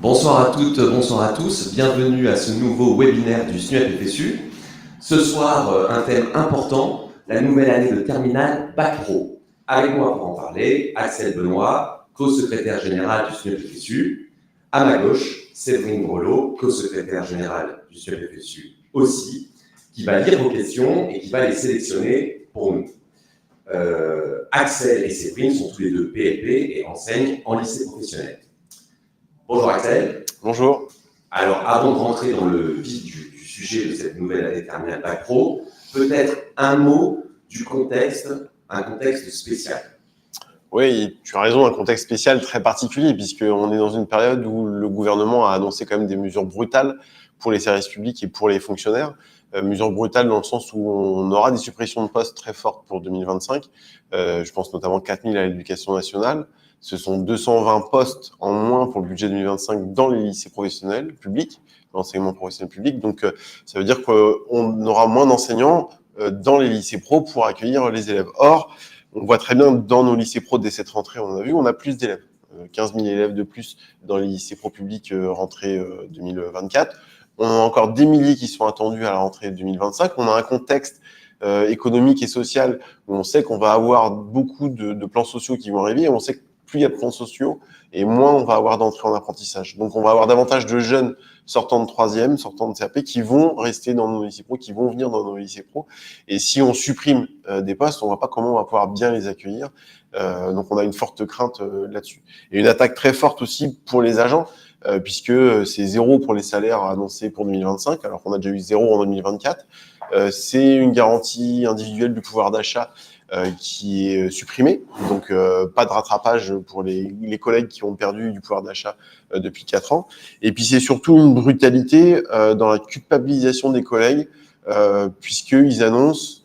Bonsoir à toutes, bonsoir à tous. Bienvenue à ce nouveau webinaire du SNUEP FSU. Ce soir, un thème important, la nouvelle année de terminale Bac Pro. Avec moi pour en parler, Axel Benoît, co-secrétaire général du SNUEP FSU. À ma gauche, Séverine Grelot, co-secrétaire général du SNUEP FSU aussi, qui va lire vos questions et qui va les sélectionner pour nous. Axel et Séverine sont tous les deux PLP et enseignent en lycée professionnel. Bonjour Axel. Bonjour. Alors, avant de rentrer dans le vif du sujet de cette nouvelle année terminale Bac Pro, peut-être un mot du contexte, un contexte spécial. Oui, tu as raison, un contexte spécial très particulier, puisqu'on est dans une période où le gouvernement a annoncé quand même des mesures brutales pour les services publics et pour les fonctionnaires. Mesures brutales dans le sens où on aura des suppressions de postes très fortes pour 2025. Je pense notamment 4000 à l'éducation nationale. Ce sont 220 postes en moins pour le budget 2025 dans les lycées professionnels publics, l'enseignement professionnel public. Donc, ça veut dire qu'on aura moins d'enseignants dans les lycées pro pour accueillir les élèves. Or, on voit très bien dans nos lycées pro dès cette rentrée, on a plus d'élèves. 15 000 élèves de plus dans les lycées pro publics rentrée 2024. On a encore des milliers qui sont attendus à la rentrée 2025. On a un contexte économique et social où on sait qu'on va avoir beaucoup de plans sociaux qui vont arriver et on sait que plus il y a de plans sociaux et moins on va avoir d'entrée en apprentissage. Donc on va avoir davantage de jeunes sortant de troisième, sortant de CAP qui vont rester dans nos lycées pro, qui vont venir dans nos lycées pro. Et si on supprime des postes, on ne voit pas comment on va pouvoir bien les accueillir. Donc on a une forte crainte là-dessus. Et une attaque très forte aussi pour les agents, puisque c'est 0 pour les salaires annoncés pour 2025, alors qu'on a déjà eu 0 en 2024. C'est une garantie individuelle du pouvoir d'achat qui est supprimée, donc pas de rattrapage pour les collègues qui ont perdu du pouvoir d'achat depuis 4 ans. Et puis c'est surtout une brutalité dans la culpabilisation des collègues, puisqu'ils annoncent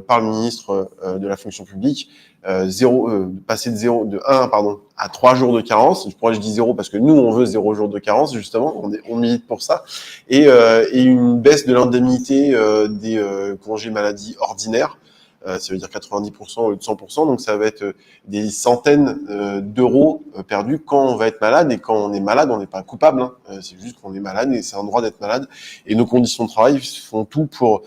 par le ministre de la fonction publique passer de 1 à 3 jours de carence. Pourquoi je dis 0 ? Parce que nous, on veut 0 jours de carence, justement, on milite pour ça, et une baisse de l'indemnité des congés maladie ordinaires. Ça veut dire 90% au lieu de 100%, donc ça va être des centaines d'euros perdus quand on va être malade, et quand on est malade, on n'est pas coupable, hein. C'est juste qu'on est malade et c'est un droit d'être malade, et nos conditions de travail font tout pour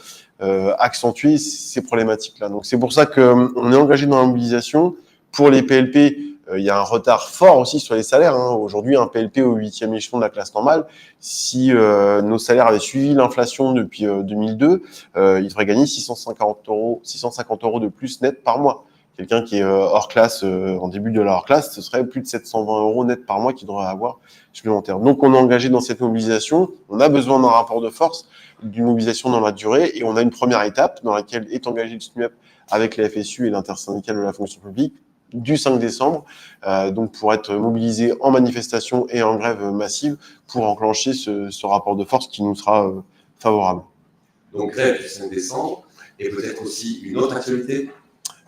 accentuer ces problématiques-là. Donc c'est pour ça qu'on est engagé dans la mobilisation. Pour les PLP, il y a un retard fort aussi sur les salaires, hein. Aujourd'hui, un PLP au 8e échelon de la classe normale, si nos salaires avaient suivi l'inflation depuis 2002, il devrait gagner 650 euros de plus net par mois. Quelqu'un qui est hors classe, en début de la hors classe, ce serait plus de 720 euros net par mois qu'il devrait avoir supplémentaire. Donc on est engagé dans cette mobilisation, on a besoin d'un rapport de force, d'une mobilisation dans la durée, et on a une première étape dans laquelle est engagé le SNUEP avec la FSU et l'intersyndicale de la fonction publique du 5 décembre, donc pour être mobilisé en manifestation et en grève massive pour enclencher ce rapport de force qui nous sera favorable. Donc grève du 5 décembre, et peut-être aussi une autre actualité.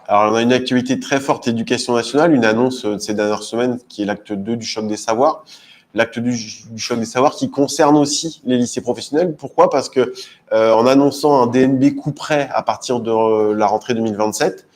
Alors on a une actualité très forte éducation nationale, une annonce de ces dernières semaines qui est l'acte 2 du choc des savoirs. L'acte du choc des savoirs qui concerne aussi les lycées professionnels. Pourquoi ? Parce que en annonçant un DNB coup près à partir de la rentrée 2027,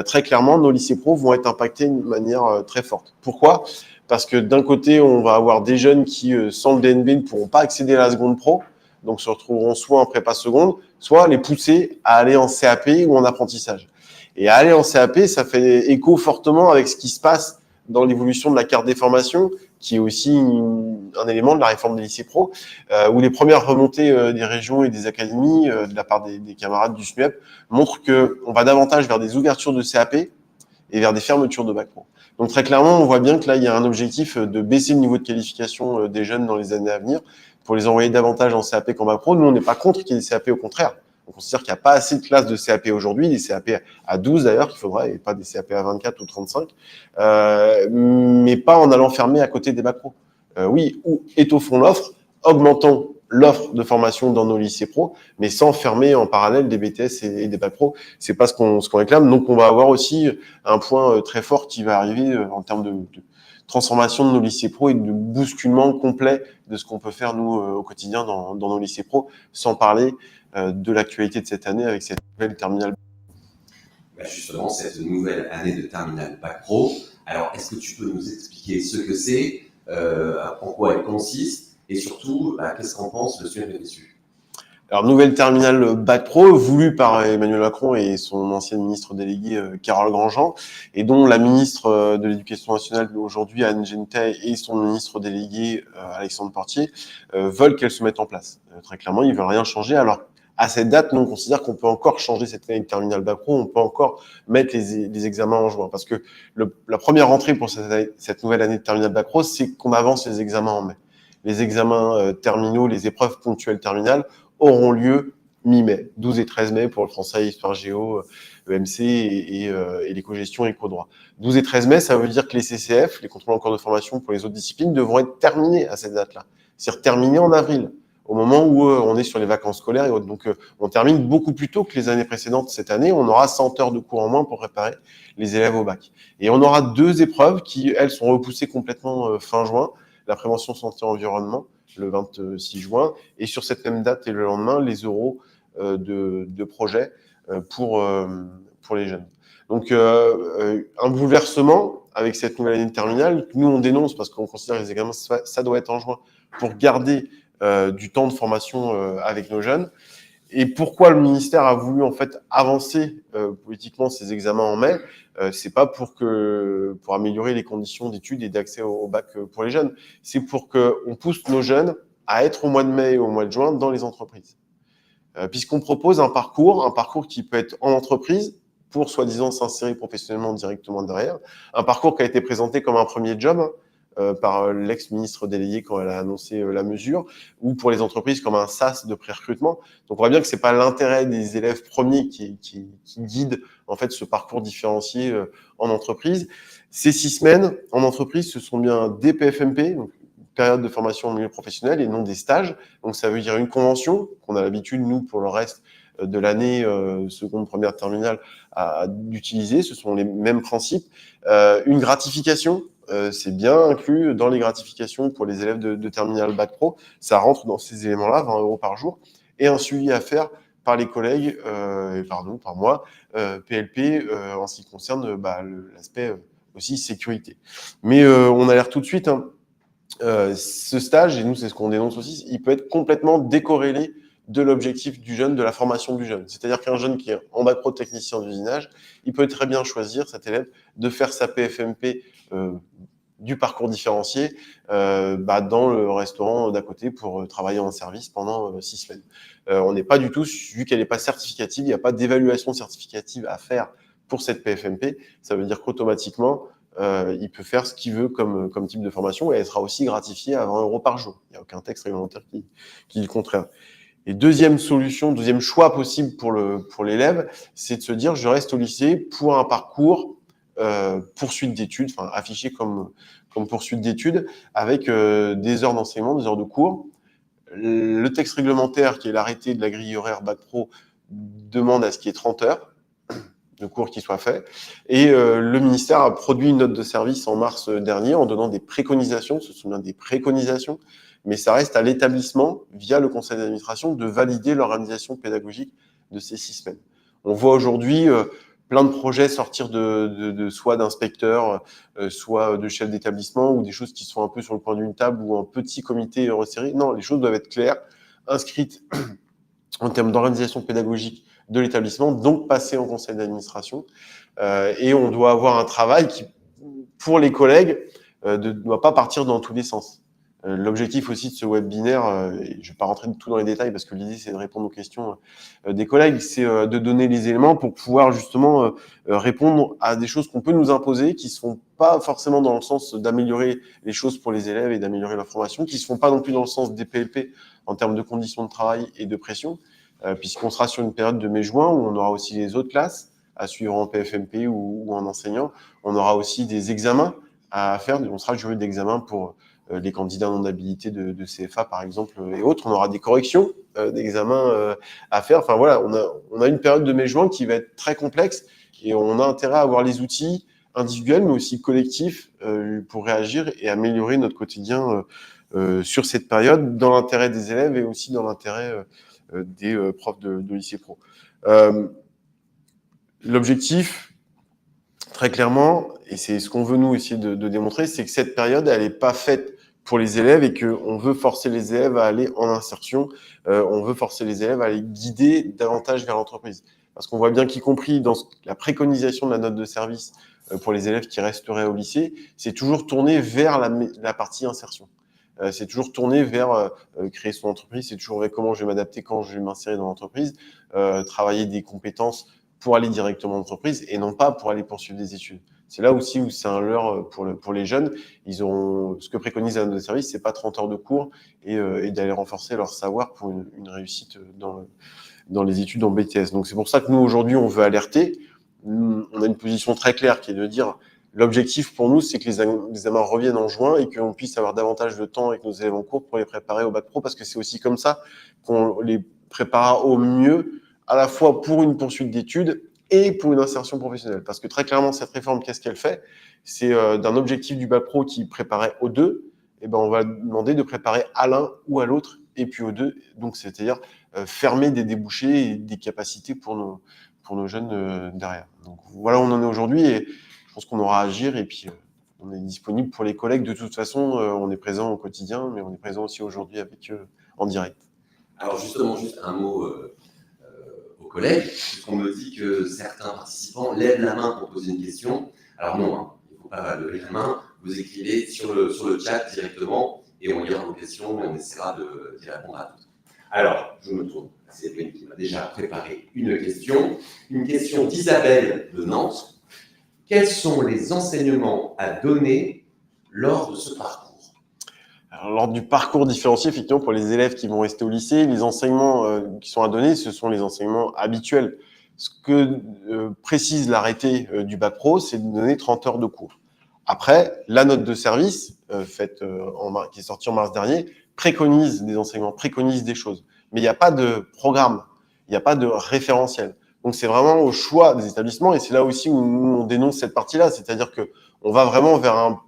très clairement, nos lycées pro vont être impactés de manière très forte. Pourquoi ? Parce que d'un côté, on va avoir des jeunes qui, sans le DNB, ne pourront pas accéder à la seconde pro, donc se retrouveront soit en prépa seconde, soit les pousser à aller en CAP ou en apprentissage. Et à aller en CAP, ça fait écho fortement avec ce qui se passe dans l'évolution de la carte des formations, qui est aussi un élément de la réforme des lycées pro, où les premières remontées des régions et des académies, de la part des camarades du SNUEP, montrent qu'on va davantage vers des ouvertures de CAP et vers des fermetures de bac pro. Donc très clairement, on voit bien que là, il y a un objectif de baisser le niveau de qualification des jeunes dans les années à venir, pour les envoyer davantage en CAP qu'en bac pro. Nous, on n'est pas contre qu'il y ait des CAP, au contraire. On considère qu'il n'y a pas assez de classes de CAP aujourd'hui, des CAP à 12 d'ailleurs, qu'il faudrait, et pas des CAP à 24 ou 35, mais pas en allant fermer à côté des bacs pro. Oui, ou étoffons l'offre, augmentons l'offre de formation dans nos lycées pro, mais sans fermer en parallèle des BTS et des bacs pro. C'est pas ce qu'on réclame. Donc on va avoir aussi un point très fort qui va arriver en termes de transformation de nos lycées pro et de bousculement complet de ce qu'on peut faire nous au quotidien dans nos lycées pro, sans parler de l'actualité de cette année avec cette nouvelle terminale. Justement, cette nouvelle année de terminale Bac Pro. Alors, est-ce que tu peux nous expliquer ce que c'est, en quoi elle consiste, et surtout, qu'est-ce qu'en pense le SNUAP-FSU? Alors, nouvelle terminale Bac Pro, voulue par Emmanuel Macron et son ancienne ministre déléguée Carole Grandjean, et dont la ministre de l'Éducation nationale aujourd'hui, Anne Genetet, et son ministre délégué, Alexandre Portier, veulent qu'elle se mette en place. Très clairement, ils veulent rien changer. Alors, à cette date, nous, on considère qu'on peut encore changer cette année de terminale Bac Pro, on peut encore mettre les examens en juin, parce que la première rentrée pour cette nouvelle année de terminale Bac Pro, c'est qu'on avance les examens en mai. Les examens terminaux, les épreuves ponctuelles terminales auront lieu mi-mai, 12 et 13 mai pour le français, histoire géo, EMC et l'éco-gestion et éco-droit. 12 et 13 mai, ça veut dire que les CCF, les contrôles en cours de formation pour les autres disciplines, devront être terminés à cette date-là. C'est-à-dire terminés en avril, au moment où on est sur les vacances scolaires et autres. Donc, on termine beaucoup plus tôt que les années précédentes. Cette année, on aura 100 heures de cours en moins pour préparer les élèves au bac. Et on aura 2 épreuves qui, elles, sont repoussées complètement fin juin. La prévention santé-environnement, le 26 juin, et sur cette même date et le lendemain, les oraux de projet pour les jeunes. Donc, un bouleversement avec cette nouvelle année de terminale, nous on dénonce parce qu'on considère que les examens, ça doit être en juin, pour garder du temps de formation avec nos jeunes. Et pourquoi le ministère a voulu en fait avancer politiquement ces examens en mai, c'est pas pour améliorer les conditions d'études et d'accès au bac pour les jeunes, c'est pour qu'on pousse nos jeunes à être au mois de mai et au mois de juin dans les entreprises. Puisqu'on propose un parcours qui peut être en entreprise pour soi-disant s'insérer professionnellement directement derrière, un parcours qui a été présenté comme un premier job par l'ex-ministre délégué quand elle a annoncé la mesure, ou pour les entreprises comme un SAS de pré-recrutement. Donc on voit bien que c'est pas l'intérêt des élèves premiers qui guide en fait ce parcours différencié en entreprise. Ces 6 semaines en entreprise, ce sont bien des PFMP, donc période de formation en milieu professionnel, et non des stages. Donc ça veut dire une convention qu'on a l'habitude, nous, pour le reste de l'année seconde, première, terminale, d'utiliser. Ce sont les mêmes principes. Une gratification, c'est bien inclus dans les gratifications pour les élèves de terminale Bac Pro. Ça rentre dans ces éléments-là, 20 € par jour. Et un suivi à faire par les collègues, par moi, PLP, en ce qui concerne l'aspect aussi sécurité. Mais on alerte tout de suite, ce stage, et nous c'est ce qu'on dénonce aussi, il peut être complètement décorrélé de l'objectif du jeune, de la formation du jeune. C'est-à-dire qu'un jeune qui est en bac pro technicien d'usinage, il peut très bien choisir, cet élève, de faire sa PFMP du parcours différencié dans le restaurant d'à côté pour travailler en service pendant 6 semaines. On n'est pas du tout, vu qu'elle n'est pas certificative, il n'y a pas d'évaluation certificative à faire pour cette PFMP. Ça veut dire qu'automatiquement, il peut faire ce qu'il veut comme type de formation et elle sera aussi gratifiée à 20 € par jour. Il n'y a aucun texte réglementaire qui dit le contraire. Et deuxième solution, deuxième choix possible pour l'élève, c'est de se dire je reste au lycée pour un parcours poursuite d'études, enfin affiché comme poursuite d'études, avec des heures d'enseignement, des heures de cours. Le texte réglementaire, qui est l'arrêté de la grille horaire Bac Pro, demande à ce qu'il y ait 30 heures de cours qui soient faits. Et le ministère a produit une note de service en mars dernier en donnant des préconisations, ce sont bien des préconisations, mais ça reste à l'établissement, via le conseil d'administration, de valider l'organisation pédagogique de ces 6 semaines. On voit aujourd'hui plein de projets sortir de soit d'inspecteurs, soit de chefs d'établissement, ou des choses qui sont un peu sur le coin d'une table ou un petit comité resserré. Non, les choses doivent être claires, inscrites en termes d'organisation pédagogique de l'établissement, donc passer en conseil d'administration. Et on doit avoir un travail qui, pour les collègues, ne doit pas partir dans tous les sens. L'objectif aussi de ce webinaire, et je ne vais pas rentrer tout dans les détails parce que l'idée c'est de répondre aux questions des collègues, c'est de donner les éléments pour pouvoir justement répondre à des choses qu'on peut nous imposer, qui ne se font pas forcément dans le sens d'améliorer les choses pour les élèves et d'améliorer leur formation, qui ne se font pas non plus dans le sens des PLP en termes de conditions de travail et de pression, puisqu'on sera sur une période de mai-juin où on aura aussi les autres classes à suivre en PFMP ou en enseignant. On aura aussi des examens à faire, on sera jury d'examen pour les candidats non habilités de CFA par exemple et autres. On aura des corrections d'examens à faire. Enfin voilà, on a une période de mai-juin qui va être très complexe et on a intérêt à avoir les outils individuels mais aussi collectifs pour réagir et améliorer notre quotidien sur cette période dans l'intérêt des élèves et aussi dans l'intérêt des profs de lycée pro. L'objectif, Très clairement, et c'est ce qu'on veut nous essayer de démontrer, c'est que cette période, elle n'est pas faite pour les élèves et qu'on veut forcer les élèves à aller en insertion, on veut forcer les élèves à les guider davantage vers l'entreprise. Parce qu'on voit bien qu'y compris dans la préconisation de la note de service pour les élèves qui resteraient au lycée, c'est toujours tourné vers la partie insertion. C'est toujours tourné vers créer son entreprise, c'est toujours vers comment je vais m'adapter quand je vais m'insérer dans l'entreprise, travailler des compétences pour aller directement en entreprise et non pas pour aller poursuivre des études. C'est là aussi où c'est un leurre pour les jeunes. Ils ont ce que préconise la note de service, c'est pas 30 heures de cours et d'aller renforcer leur savoir pour une réussite dans les études en BTS. Donc c'est pour ça que nous aujourd'hui on veut alerter. On a une position très claire qui est de dire l'objectif pour nous c'est que les examens reviennent en juin et qu'on puisse avoir davantage de temps avec nos élèves en cours pour les préparer au bac pro, parce que c'est aussi comme ça qu'on les préparera au mieux à la fois pour une poursuite d'études et pour une insertion professionnelle. Parce que très clairement, cette réforme, qu'est-ce qu'elle fait? C'est d'un objectif du bac pro qui préparait aux deux, et ben on va demander de préparer à l'un ou à l'autre, et puis aux deux. Donc, c'est-à-dire fermer des débouchés et des capacités pour nos jeunes derrière. Donc, voilà où on en est aujourd'hui, et je pense qu'on aura à agir, et puis on est disponible pour les collègues. De toute façon, on est présent au quotidien, mais on est présent aussi aujourd'hui avec eux en direct. Alors justement, juste un mot aux collègues, puisqu'on me dit que certains participants lèvent la main pour poser une question. Alors non, hein, il ne faut pas lever la main, vous écrivez sur le chat directement et on lira vos questions et on essaiera d'y répondre à toutes. Alors, je me tourne à Céline qui m'a déjà préparé une question d'Isabelle de Nantes. Quels sont les enseignements à donner lors de ce parcours? Alors, lors du parcours différencié, effectivement, pour les élèves qui vont rester au lycée, les enseignements qui sont à donner, ce sont les enseignements habituels. Ce que précise l'arrêté du bac pro, c'est de donner 30 heures de cours. Après, la note de service, qui est sortie en mars dernier, préconise des enseignements, préconise des choses. Mais il n'y a pas de programme, il n'y a pas de référentiel. Donc, c'est vraiment au choix des établissements, et c'est là aussi où nous, on dénonce cette partie-là. C'est-à-dire que on va vraiment vers un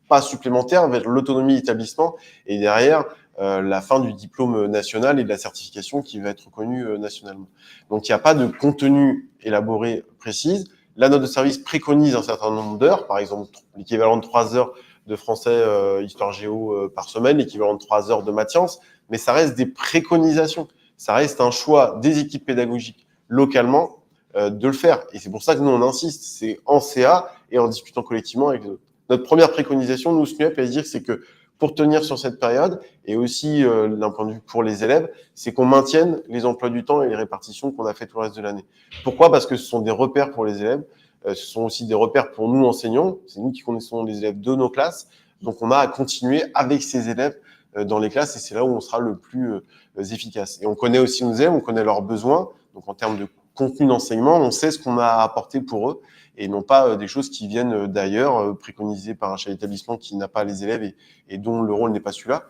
pas supplémentaire, vers l'autonomie d'établissement, et derrière, la fin du diplôme national et de la certification qui va être reconnue nationalement. Donc, il n'y a pas de contenu élaboré précis. La note de service préconise un certain nombre d'heures, par exemple l'équivalent de 3 heures de français, histoire géo par semaine, l'équivalent de 3 heures de maths sciences, mais ça reste des préconisations. Ça reste un choix des équipes pédagogiques localement de le faire. Et c'est pour ça que nous, on insiste. C'est en CA et en discutant collectivement avec les autres. Notre première préconisation, nous, SNUEP, elle dire, c'est que pour tenir sur cette période, et aussi d'un point de vue pour les élèves, c'est qu'on maintienne les emplois du temps et les répartitions qu'on a fait tout le reste de l'année. Pourquoi? Parce que ce sont des repères pour les élèves, ce sont aussi des repères pour nous, enseignants, c'est nous qui connaissons les élèves de nos classes, donc on a à continuer avec ces élèves dans les classes, et c'est là où on sera le plus efficace. Et on connaît aussi nos élèves, on connaît leurs besoins, donc en termes de contenu d'enseignement, on sait ce qu'on a à apporter pour eux, et non pas des choses qui viennent d'ailleurs, préconisées par un chef d'établissement qui n'a pas les élèves et dont le rôle n'est pas celui-là.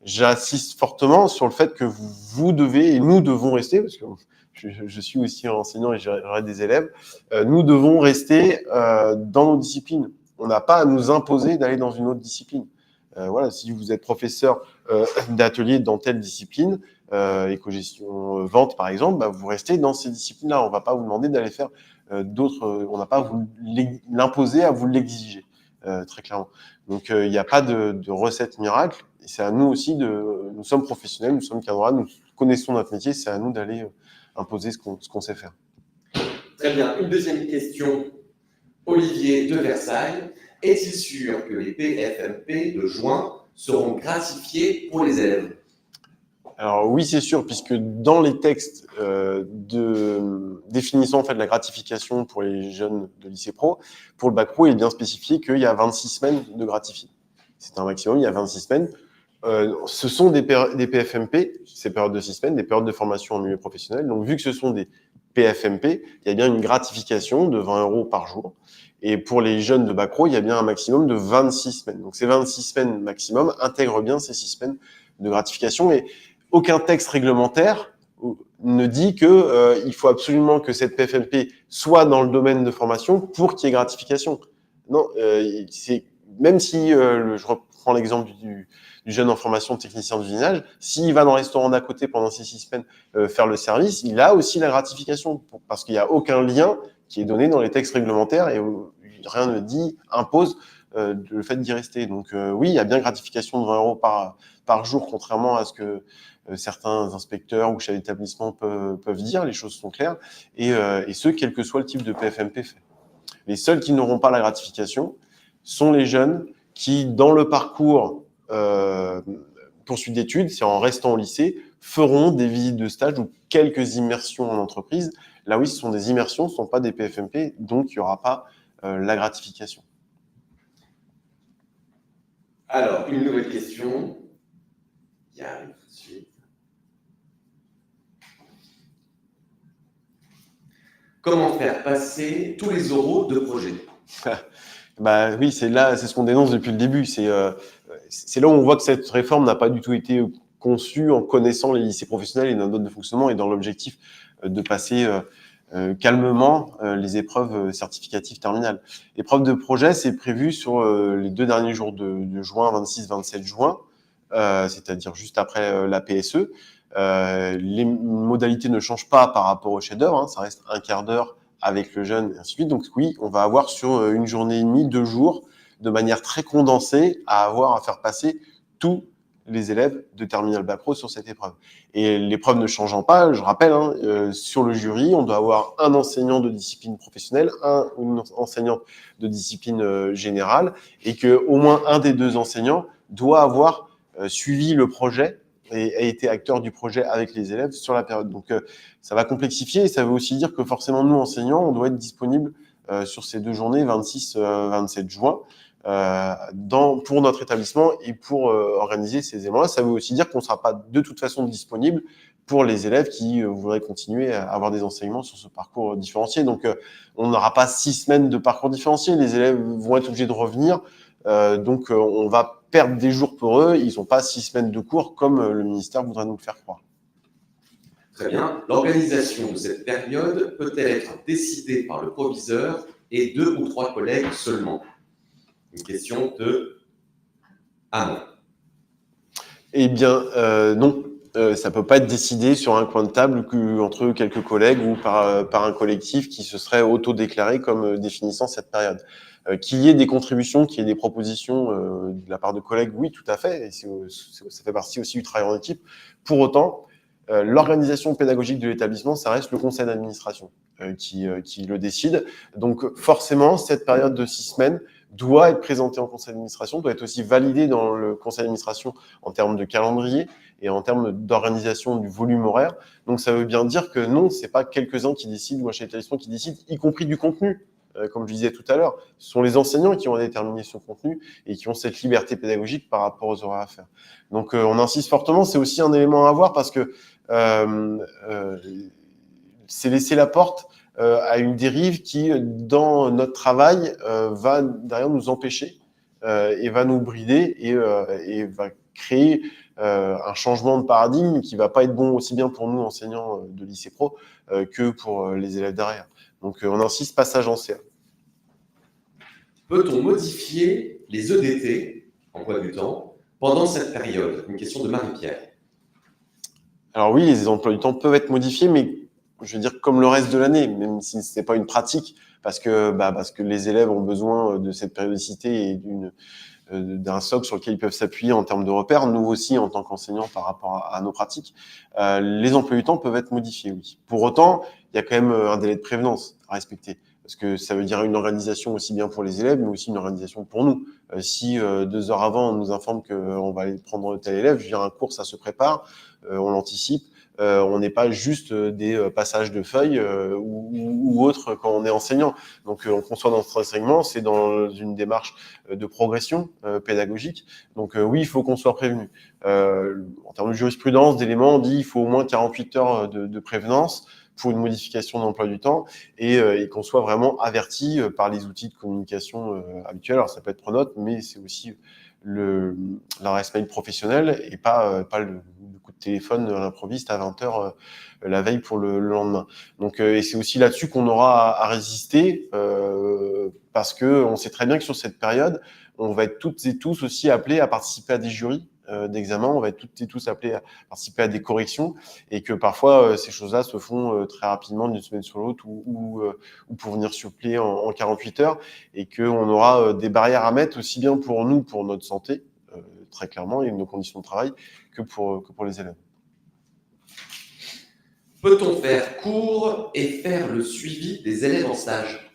J'insiste fortement sur le fait que vous devez, et nous devons rester, parce que je suis aussi enseignant et j'aurai des élèves, nous devons rester dans nos disciplines. On n'a pas à nous imposer d'aller dans une autre discipline. Voilà, si vous êtes professeur d'atelier dans telle discipline, éco-gestion, vente par exemple, bah, vous restez dans ces disciplines-là. On ne va pas vous demander d'aller faire d'autres, on n'a pas à vous l'imposer, à vous l'exiger, très clairement. Donc il n'y a pas de recette miracle, et c'est à nous aussi nous sommes professionnels, nous sommes cadres, nous connaissons notre métier, c'est à nous d'aller imposer ce qu'on sait faire. Très bien, une deuxième question. Olivier de Versailles, est-il sûr que les PFMP de juin seront gratifiés pour les élèves? Alors oui, c'est sûr, puisque dans les textes définissant en fait la gratification pour les jeunes de lycée pro, pour le bac pro, il est bien spécifié qu'il y a 26 semaines de gratifiés. C'est un maximum, il y a 26 semaines. Ce sont des PFMP, ces périodes de 6 semaines, des périodes de formation en milieu professionnel. Donc vu que ce sont des PFMP, il y a bien une gratification de 20 € par jour. Et pour les jeunes de bac pro, il y a bien un maximum de 26 semaines. Donc ces 26 semaines maximum intègrent bien ces 6 semaines de gratification. Et aucun texte réglementaire ne dit que il faut absolument que cette PFMP soit dans le domaine de formation pour qu'il y ait gratification. Non, c'est même si je reprends l'exemple du jeune en formation technicien d'usinage, s'il va dans le restaurant d'à côté pendant ces 6 semaines faire le service, il a aussi la gratification parce qu'il n'y a aucun lien qui est donné dans les textes réglementaires et rien ne dit, impose le fait d'y rester. Donc oui, il y a bien gratification de 20 € par jour, contrairement à ce que certains inspecteurs ou chefs d'établissement peuvent dire. Les choses sont claires, et ce, quel que soit le type de PFMP fait. Les seuls qui n'auront pas la gratification sont les jeunes qui, dans le parcours poursuite d'études, c'est en restant au lycée, feront des visites de stage ou quelques immersions en entreprise. Là, oui, ce sont des immersions, ce ne sont pas des PFMP, donc il n'y aura pas la gratification. Alors, une nouvelle question qui arrive tout de suite. Comment faire passer tous les euros de projet? Bah oui, c'est ce qu'on dénonce depuis le début. C'est là où on voit que cette réforme n'a pas du tout été conçue en connaissant les lycées professionnels et leur mode de fonctionnement, et dans l'objectif de passer calmement les épreuves certificatives terminales. L'épreuve de projet, c'est prévu sur les 2 derniers jours de juin, 26-27 juin, c'est-à-dire juste après la PSE. Les modalités ne changent pas par rapport au chef-d'œuvre, hein, ça reste un quart d'heure avec le jeune, et ainsi de suite. Donc oui, on va avoir sur une journée et demie, 2 jours, de manière très condensée, à faire passer tous les élèves de Terminal Bac Pro sur cette épreuve. Et l'épreuve ne changeant pas, je rappelle, sur le jury, on doit avoir un enseignant de discipline professionnelle, une enseignante de discipline générale, et que au moins un des 2 enseignants doit avoir suivi le projet et a été acteur du projet avec les élèves sur la période. Donc ça va complexifier, et ça veut aussi dire que forcément nous, enseignants, on doit être disponible sur ces 2 journées, 26-27 juin, pour notre établissement et pour organiser ces éléments-là. Ça veut aussi dire qu'on ne sera pas de toute façon disponible pour les élèves qui voudraient continuer à avoir des enseignements sur ce parcours différencié. Donc on n'aura pas 6 semaines de parcours différencié, les élèves vont être obligés de revenir, donc on va perdre des jours pour eux, ils n'ont pas 6 semaines de cours comme le ministère voudrait nous le faire croire. Très bien. L'organisation de cette période peut-elle être décidée par le proviseur et 2 ou 3 collègues seulement? Une question de Amand. Eh bien, non. Ça peut pas être décidé sur un coin de table entre quelques collègues ou par un collectif qui se serait auto-déclaré comme définissant cette période. Qu'il y ait des contributions, qu'il y ait des propositions de la part de collègues, oui, tout à fait. Et ça fait partie aussi du travail en équipe. Pour autant, l'organisation pédagogique de l'établissement, ça reste le conseil d'administration qui le décide. Donc forcément, cette période de 6 semaines doit être présentée en conseil d'administration, doit être aussi validée dans le conseil d'administration en termes de calendrier et en termes d'organisation du volume horaire. Donc ça veut bien dire que non, c'est pas quelques-uns qui décident ou un chef d'établissement qui décide, y compris du contenu. Comme je disais tout à l'heure, ce sont les enseignants qui ont déterminé ce contenu et qui ont cette liberté pédagogique par rapport aux horaires à faire. Donc on insiste fortement, c'est aussi un élément à voir parce que c'est laisser la porte à une dérive qui, dans notre travail, va derrière nous empêcher et va nous brider et va créer un changement de paradigme qui va pas être bon aussi bien pour nous, enseignants de lycée pro, que pour les élèves derrière. Donc on insiste, passage en CA. Peut-on modifier les EDT, emploi du temps, pendant cette période? Une question de Marie-Pierre. Alors oui, les emplois du temps peuvent être modifiés, mais je veux dire comme le reste de l'année, même si ce n'est pas une pratique, parce que les élèves ont besoin de cette périodicité et d'un socle sur lequel ils peuvent s'appuyer en termes de repères, nous aussi en tant qu'enseignants par rapport à nos pratiques. Les emplois du temps peuvent être modifiés, oui. Pour autant, il y a quand même un délai de prévenance à respecter, parce que ça veut dire une organisation aussi bien pour les élèves, mais aussi une organisation pour nous. Si 2 heures avant, on nous informe qu'on va aller prendre tel élève, je veux dire, un cours, ça se prépare, on l'anticipe. On n'est pas juste des passages de feuilles ou autres quand on est enseignant. Donc on conçoit notre enseignement, c'est dans une démarche de progression pédagogique. Donc oui, il faut qu'on soit prévenu. En termes de jurisprudence, d'éléments, on dit il faut au moins 48 heures de prévenance pour une modification d'emploi du temps et qu'on soit vraiment averti par les outils de communication habituels. Alors ça peut être Pronote, mais c'est aussi l'adresse mail professionnelle et pas le coup de téléphone à l'improviste à 20h la veille pour le lendemain. Donc et c'est aussi là-dessus qu'on aura à résister parce que on sait très bien que sur cette période, on va être toutes et tous aussi appelés à participer à des jurys d'examen, on va être toutes et tous appelés à participer à des corrections, et que parfois ces choses-là se font très rapidement d'une semaine sur l'autre, ou pour venir suppléer en 48 heures, et qu'on aura des barrières à mettre aussi bien pour nous, pour notre santé, très clairement, et nos conditions de travail, que pour les élèves. Peut-on faire cours et faire le suivi des élèves en stage?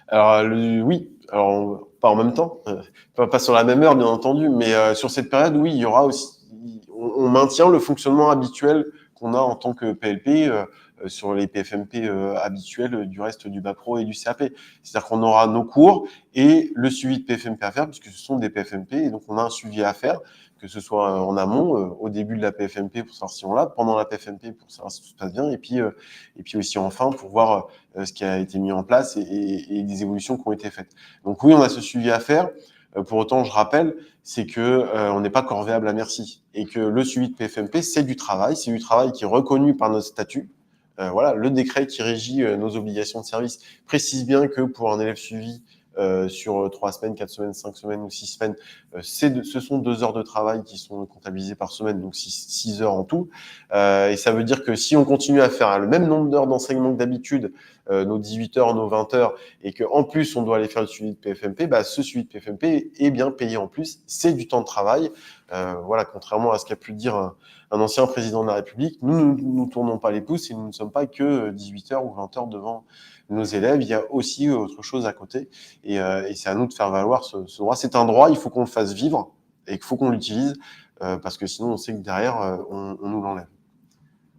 Alors, oui, alors pas en même temps, pas sur la même heure, bien entendu, mais sur cette période, oui, il y aura aussi, on maintient le fonctionnement habituel qu'on a en tant que PLP sur les PFMP habituels du reste du bac pro et du CAP. C'est-à-dire qu'on aura nos cours et le suivi de PFMP à faire, puisque ce sont des PFMP, et donc on a un suivi à faire, que ce soit en amont, au début de la PFMP pour savoir si on l'a, pendant la PFMP pour savoir si tout se passe bien, et puis aussi en fin pour voir ce qui a été mis en place et des évolutions qui ont été faites. Donc oui, on a ce suivi à faire. Pour autant, je rappelle, c'est que on n'est pas corvéable à merci, et que le suivi de PFMP, c'est du travail qui est reconnu par notre statut. Voilà, le décret qui régit nos obligations de service précise bien que pour un élève suivi sur 3 semaines, 4 semaines, 5 semaines ou 6 semaines, ce sont 2 heures de travail qui sont comptabilisées par semaine, donc 6 heures en tout. Et ça veut dire que si on continue à faire le même nombre d'heures d'enseignement que d'habitude, nos 18 heures, nos 20 heures, et qu'en plus on doit aller faire le suivi de PFMP, ce suivi de PFMP est bien payé en plus, c'est du temps de travail. Voilà, contrairement à ce qu'a pu dire un ancien président de la République, nous tournons pas les pouces, et nous ne sommes pas que 18 heures ou 20 heures devant nos élèves. Il y a aussi autre chose à côté, et c'est à nous de faire valoir ce droit. C'est un droit, il faut qu'on le fasse vivre, et qu'il faut qu'on l'utilise, parce que sinon on sait que derrière on nous l'enlève.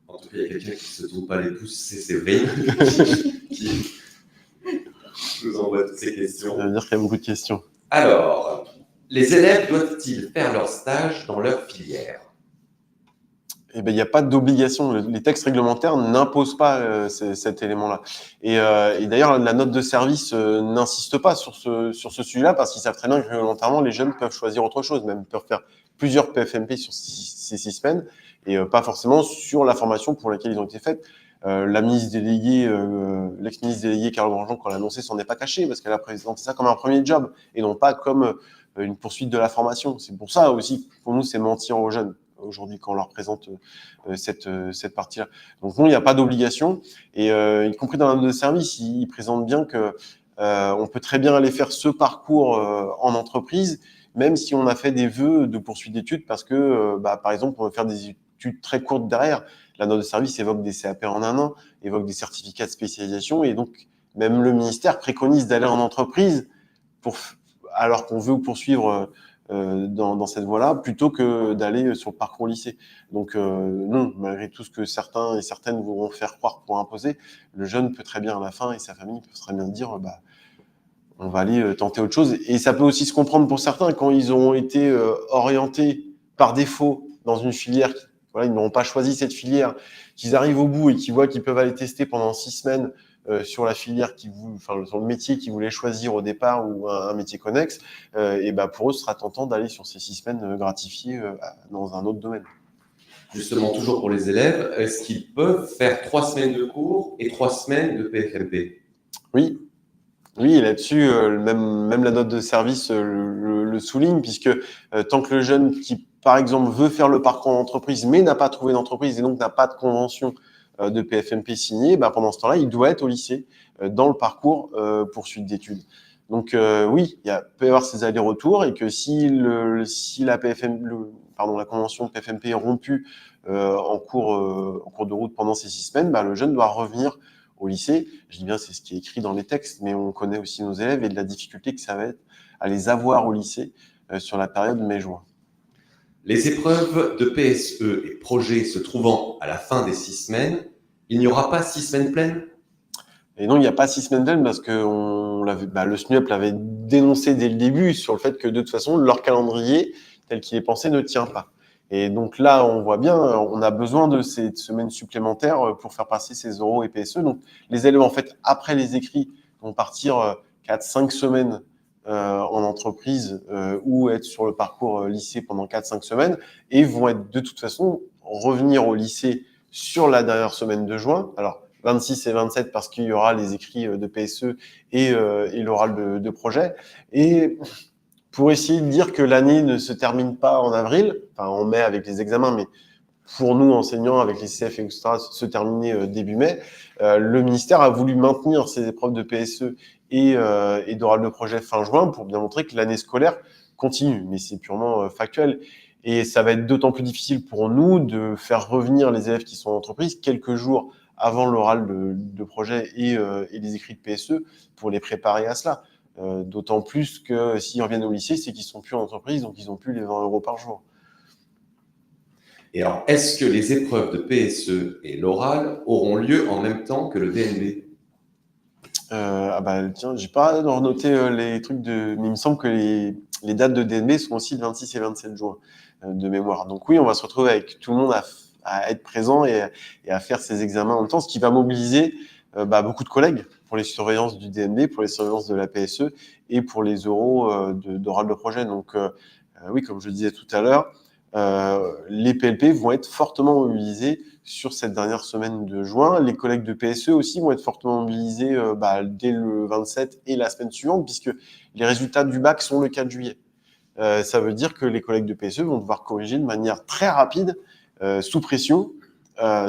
En tout cas, il y a quelqu'un qui se tourne pas les pouces, c'est Séverine, qui nous envoie toutes ces questions. Ça veut dire qu'il y a beaucoup de questions. Alors, les élèves doivent-ils faire leur stage dans leur filière? Eh ben, il n'y a pas d'obligation. Les textes réglementaires n'imposent pas cet élément-là. Et d'ailleurs, la note de service n'insiste pas sur ce sujet-là, parce qu'ils savent très bien que volontairement, les jeunes peuvent choisir autre chose, même peuvent faire plusieurs PFMP sur ces 6 semaines, et pas forcément sur la formation pour laquelle ils ont été faites. La ministre déléguée, l'ex-ministre déléguée Carole Grandjean, quand elle a annoncé, s'en est pas cachée, parce qu'elle a présenté ça comme un premier job, et non pas comme une poursuite de la formation. C'est pour ça aussi, pour nous, c'est mentir aux jeunes aujourd'hui quand on leur présente cette partie-là. Donc non, il n'y a pas d'obligation, et y compris dans la note de service, ils présentent bien que on peut très bien aller faire ce parcours en entreprise, même si on a fait des vœux de poursuite d'études, parce que par exemple, on veut faire des études très courtes derrière. La note de service évoque des CAP en 1 an, évoque des certificats de spécialisation, et donc même le ministère préconise d'aller en entreprise alors qu'on veut poursuivre dans cette voie-là, plutôt que d'aller sur le parcours lycée. Donc non, malgré tout ce que certains et certaines voudront faire croire pour imposer, le jeune peut très bien à la fin, et sa famille peut très bien dire on va aller tenter autre chose. Et ça peut aussi se comprendre pour certains, quand ils ont été orientés par défaut dans une filière, voilà, ils n'auront pas choisi cette filière, qu'ils arrivent au bout et qu'ils voient qu'ils peuvent aller tester pendant 6 semaines sur la filière sur le métier qu'ils voulaient choisir au départ, ou un métier connexe, et pour eux, ce sera tentant d'aller sur ces 6 semaines gratifiées dans un autre domaine. Justement, toujours pour les élèves, est-ce qu'ils peuvent faire 3 semaines de cours et 3 semaines de PFMP? Oui, et là-dessus, même la note de service le souligne, puisque tant que le jeune qui, par exemple, veut faire le parcours en entreprise, mais n'a pas trouvé d'entreprise, et donc n'a pas de convention de PFMP signée, pendant ce temps-là, il doit être au lycée dans le parcours poursuite d'études. Donc oui, il peut y avoir ces allers-retours, et que si la convention de PFMP est rompue en cours de route pendant ces 6 semaines, le jeune doit revenir au lycée. Je dis bien, c'est ce qui est écrit dans les textes, mais on connaît aussi nos élèves et de la difficulté que ça va être à les avoir au lycée sur la période mai-juin. Les épreuves de PSE et projets se trouvant à la fin des 6 semaines, il n'y aura pas 6 semaines pleines? Et non, il n'y a pas 6 semaines pleines, parce que le SNUEP l'avait dénoncé dès le début sur le fait que de toute façon, leur calendrier tel qu'il est pensé ne tient pas. Et donc là, on voit bien, on a besoin de ces semaines supplémentaires pour faire passer ces oraux et PSE. Donc les élèves, en fait, après les écrits, vont partir 4-5 semaines en entreprise ou être sur le parcours lycée pendant 4-5 semaines, et vont être de toute façon revenir au lycée sur la dernière semaine de juin. Alors 26 et 27, parce qu'il y aura les écrits de PSE et l'oral de projet. Et pour essayer de dire que l'année ne se termine pas en avril, enfin en mai avec les examens, mais pour nous, enseignants, avec les CF, etc., se terminer début mai, le ministère a voulu maintenir ces épreuves de PSE et d'oral de projet fin juin pour bien montrer que l'année scolaire continue. Mais c'est purement factuel. Et ça va être d'autant plus difficile pour nous de faire revenir les élèves qui sont en entreprise quelques jours avant l'oral de projet et les écrits de PSE pour les préparer à cela. D'autant plus que s'ils reviennent au lycée, c'est qu'ils sont plus en entreprise, donc ils n'ont plus les 20 € par jour. Et alors, est-ce que les épreuves de PSE et l'oral auront lieu en même temps que le DNB? Tiens, j'ai pas noté les trucs mais il me semble que les dates de DNB sont aussi le 26 et 27 juin de mémoire. Donc oui, on va se retrouver avec tout le monde à être présent et à faire ces examens en même temps, ce qui va mobiliser beaucoup de collègues pour les surveillances du DNB, pour les surveillances de la PSE et pour les oraux d'oral de projet. Donc oui, comme je le disais tout à l'heure, les PLP vont être fortement mobilisés sur cette dernière semaine de juin. Les collègues de PSE aussi vont être fortement mobilisés dès le 27 et la semaine suivante, puisque les résultats du bac sont le 4 juillet. Ça veut dire que les collègues de PSE vont devoir corriger de manière très rapide, sous pression,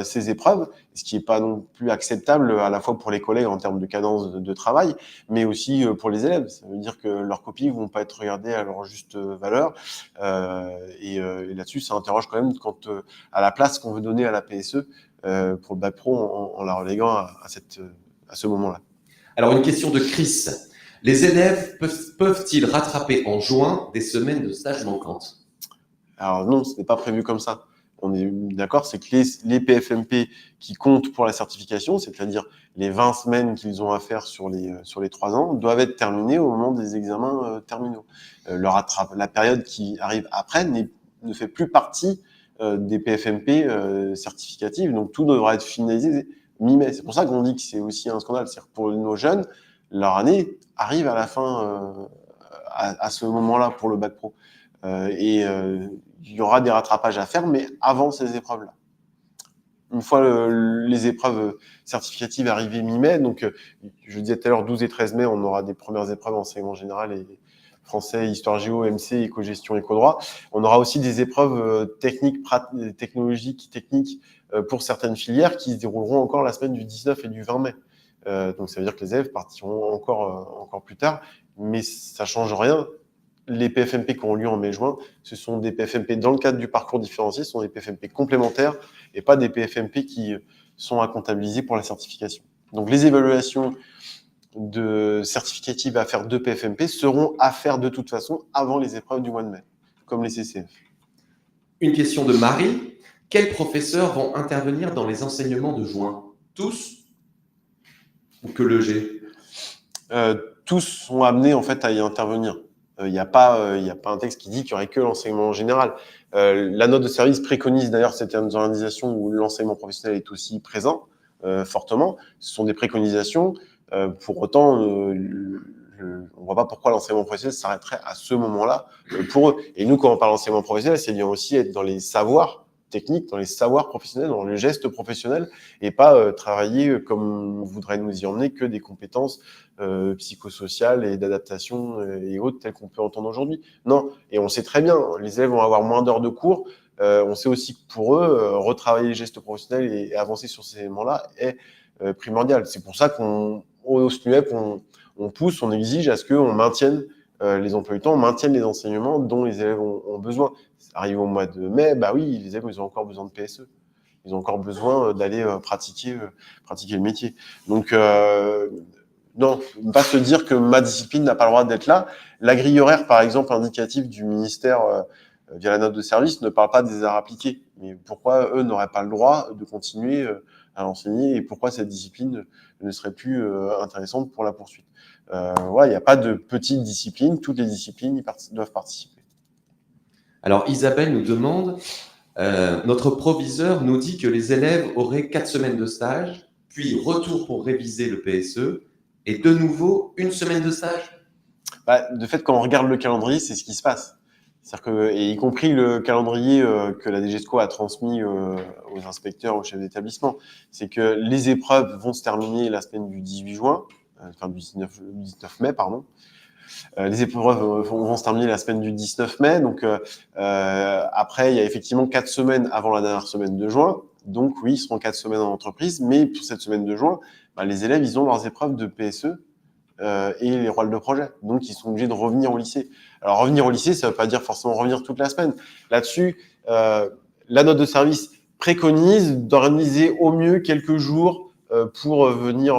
ces épreuves, ce qui n'est pas non plus acceptable à la fois pour les collègues en termes de cadence de travail, mais aussi pour les élèves. Ça veut dire que leurs copies ne vont pas être regardées à leur juste valeur. Et là-dessus, ça interroge quand même quant à la place qu'on veut donner à la PSE pour le bac pro en la reléguant à ce moment-là. Alors, une question de Chris. Les élèves peuvent-ils rattraper en juin des semaines de stage manquantes? Alors non, ce n'est pas prévu comme ça. On est d'accord, c'est que les PFMP qui comptent pour la certification, c'est-à-dire les 20 semaines qu'ils ont à faire sur les 3 ans, doivent être terminées au moment des examens terminaux. La période qui arrive après ne fait plus partie des PFMP certificatives, donc tout devra être finalisé mi-mai. C'est pour ça qu'on dit que c'est aussi un scandale. C'est-à-dire que pour nos jeunes, leur année arrive à la fin, à ce moment-là pour le bac pro. Il y aura des rattrapages à faire, mais avant ces épreuves-là. Une fois les épreuves certificatives arrivées mi-mai, donc je disais tout à l'heure 12 et 13 mai, on aura des premières épreuves enseignement général et français, histoire géo, MC, éco-gestion, éco-droit. On aura aussi des épreuves technologiques, techniques pour certaines filières qui se dérouleront encore la semaine du 19 et du 20 mai. Donc ça veut dire que les élèves partiront encore plus tard, mais ça change rien. Les PFMP qui ont lieu en mai-juin, ce sont des PFMP dans le cadre du parcours différencié, ce sont des PFMP complémentaires et pas des PFMP qui sont à comptabiliser pour la certification. Donc les évaluations certificatives à faire de PFMP seront à faire de toute façon avant les épreuves du mois de mai, comme les CCF. Une question de Marie. Quels professeurs vont intervenir dans les enseignements de juin? Tous? Ou que le G? Tous sont amenés en fait à y intervenir. Il n'y a pas un texte qui dit qu'il n'y aurait que l'enseignement général. La note de service préconise d'ailleurs cette organisation où l'enseignement professionnel est aussi présent fortement. Ce sont des préconisations. Pour autant, on ne voit pas pourquoi l'enseignement professionnel s'arrêterait à ce moment-là pour eux. Et nous, quand on parle d'enseignement professionnel, c'est bien aussi être dans les savoirs techniques, dans les savoirs professionnels, dans le geste professionnel, et pas travailler comme on voudrait nous y emmener que des compétences psychosociales et d'adaptation et autres telles qu'on peut entendre aujourd'hui. Non, et on sait très bien, les élèves vont avoir moins d'heures de cours. On sait aussi que pour eux, retravailler les gestes professionnels et avancer sur ces éléments-là est primordial. C'est pour ça qu'au SNUEP, on pousse, on exige à ce qu'on maintienne les emplois du temps, on maintienne les enseignements dont les élèves ont besoin. Arrive au mois de mai, oui, les élèves ils ont encore besoin de PSE. Ils ont encore besoin d'aller pratiquer le métier. Donc, non, pas se dire que ma discipline n'a pas le droit d'être là. La grille horaire, par exemple, indicative du ministère via la note de service, ne parle pas des arts appliqués. Mais pourquoi eux n'auraient pas le droit de continuer à enseigner et pourquoi cette discipline ne serait plus intéressante pour la poursuite? Il n'y a pas de petite discipline. Toutes les disciplines doivent participer. Alors, Isabelle nous demande, notre proviseur nous dit que les élèves auraient 4 semaines de stage, puis retour pour réviser le PSE, et de nouveau une semaine de stage. De fait, quand on regarde le calendrier, c'est ce qui se passe. C'est-à-dire que, et y compris le calendrier que la DGESCO a transmis aux inspecteurs, aux chefs d'établissement, c'est que les épreuves vont se terminer la semaine du 18 juin, enfin du 19 mai, pardon. Les épreuves vont se terminer la semaine du 19 mai. Donc après, il y a effectivement 4 semaines avant la dernière semaine de juin. Donc oui, ils seront 4 semaines en entreprise. Mais pour cette semaine de juin, les élèves, ils ont leurs épreuves de PSE et les rôles de projet. Donc, ils sont obligés de revenir au lycée. Alors, revenir au lycée, ça ne veut pas dire forcément revenir toute la semaine. Là-dessus, la note de service préconise d'organiser au mieux quelques jours pour venir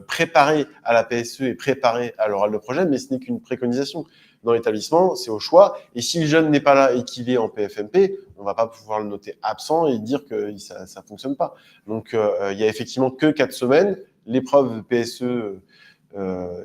préparer à la PSE et préparer à l'oral de projet, mais ce n'est qu'une préconisation. Dans l'établissement, c'est au choix. Et si le jeune n'est pas là et qu'il est en PFMP, on ne va pas pouvoir le noter absent et dire que ça ne fonctionne pas. Donc, il y a effectivement que 4 semaines, l'épreuve PSE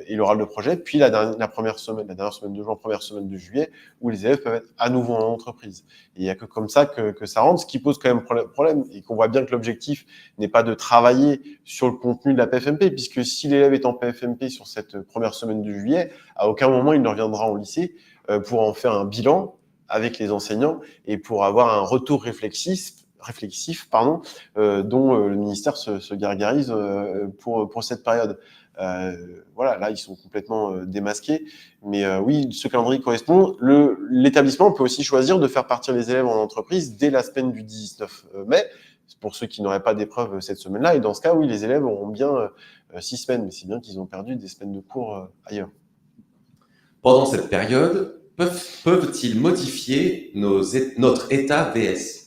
et l'oral de projet, puis la dernière semaine de juin, première semaine de juillet, où les élèves peuvent être à nouveau en entreprise. Et il n'y a que comme ça que ça rentre, ce qui pose quand même problème, et qu'on voit bien que l'objectif n'est pas de travailler sur le contenu de la PFMP, puisque si l'élève est en PFMP sur cette première semaine de juillet, à aucun moment il ne reviendra au lycée pour en faire un bilan avec les enseignants et pour avoir un retour réflexif, dont le ministère se gargarise pour cette période. Voilà, là, ils sont complètement démasqués. Mais oui, ce calendrier correspond. L'établissement peut aussi choisir de faire partir les élèves en entreprise dès la semaine du 19 mai, pour ceux qui n'auraient pas d'épreuve cette semaine-là. Et dans ce cas, oui, les élèves auront bien 6 semaines. Mais c'est bien qu'ils ont perdu des semaines de cours ailleurs. Pendant cette période, peuvent-ils modifier notre état VS?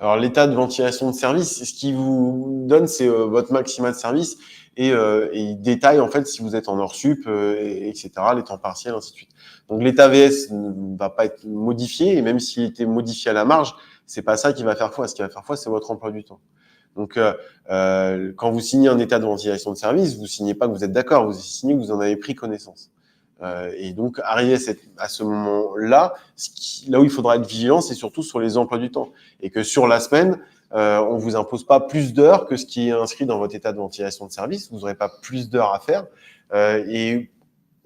Alors, l'état de ventilation de service, ce qui vous donne, c'est votre maxima de service et il détaille en fait si vous êtes en hors sup, etc., les temps partiels, ainsi de suite. Donc, l'état VS ne va pas être modifié et même s'il était modifié à la marge, c'est pas ça qui va faire foi. Ce qui va faire foi, c'est votre emploi du temps. Donc, quand vous signez un état de ventilation de service, vous signez pas que vous êtes d'accord, vous signez que vous en avez pris connaissance. Et donc, arrivé à ce moment-là, là où il faudra être vigilant, c'est surtout sur les emplois du temps. Et que sur la semaine, on vous impose pas plus d'heures que ce qui est inscrit dans votre état de ventilation de service. Vous n'aurez pas plus d'heures à faire. Et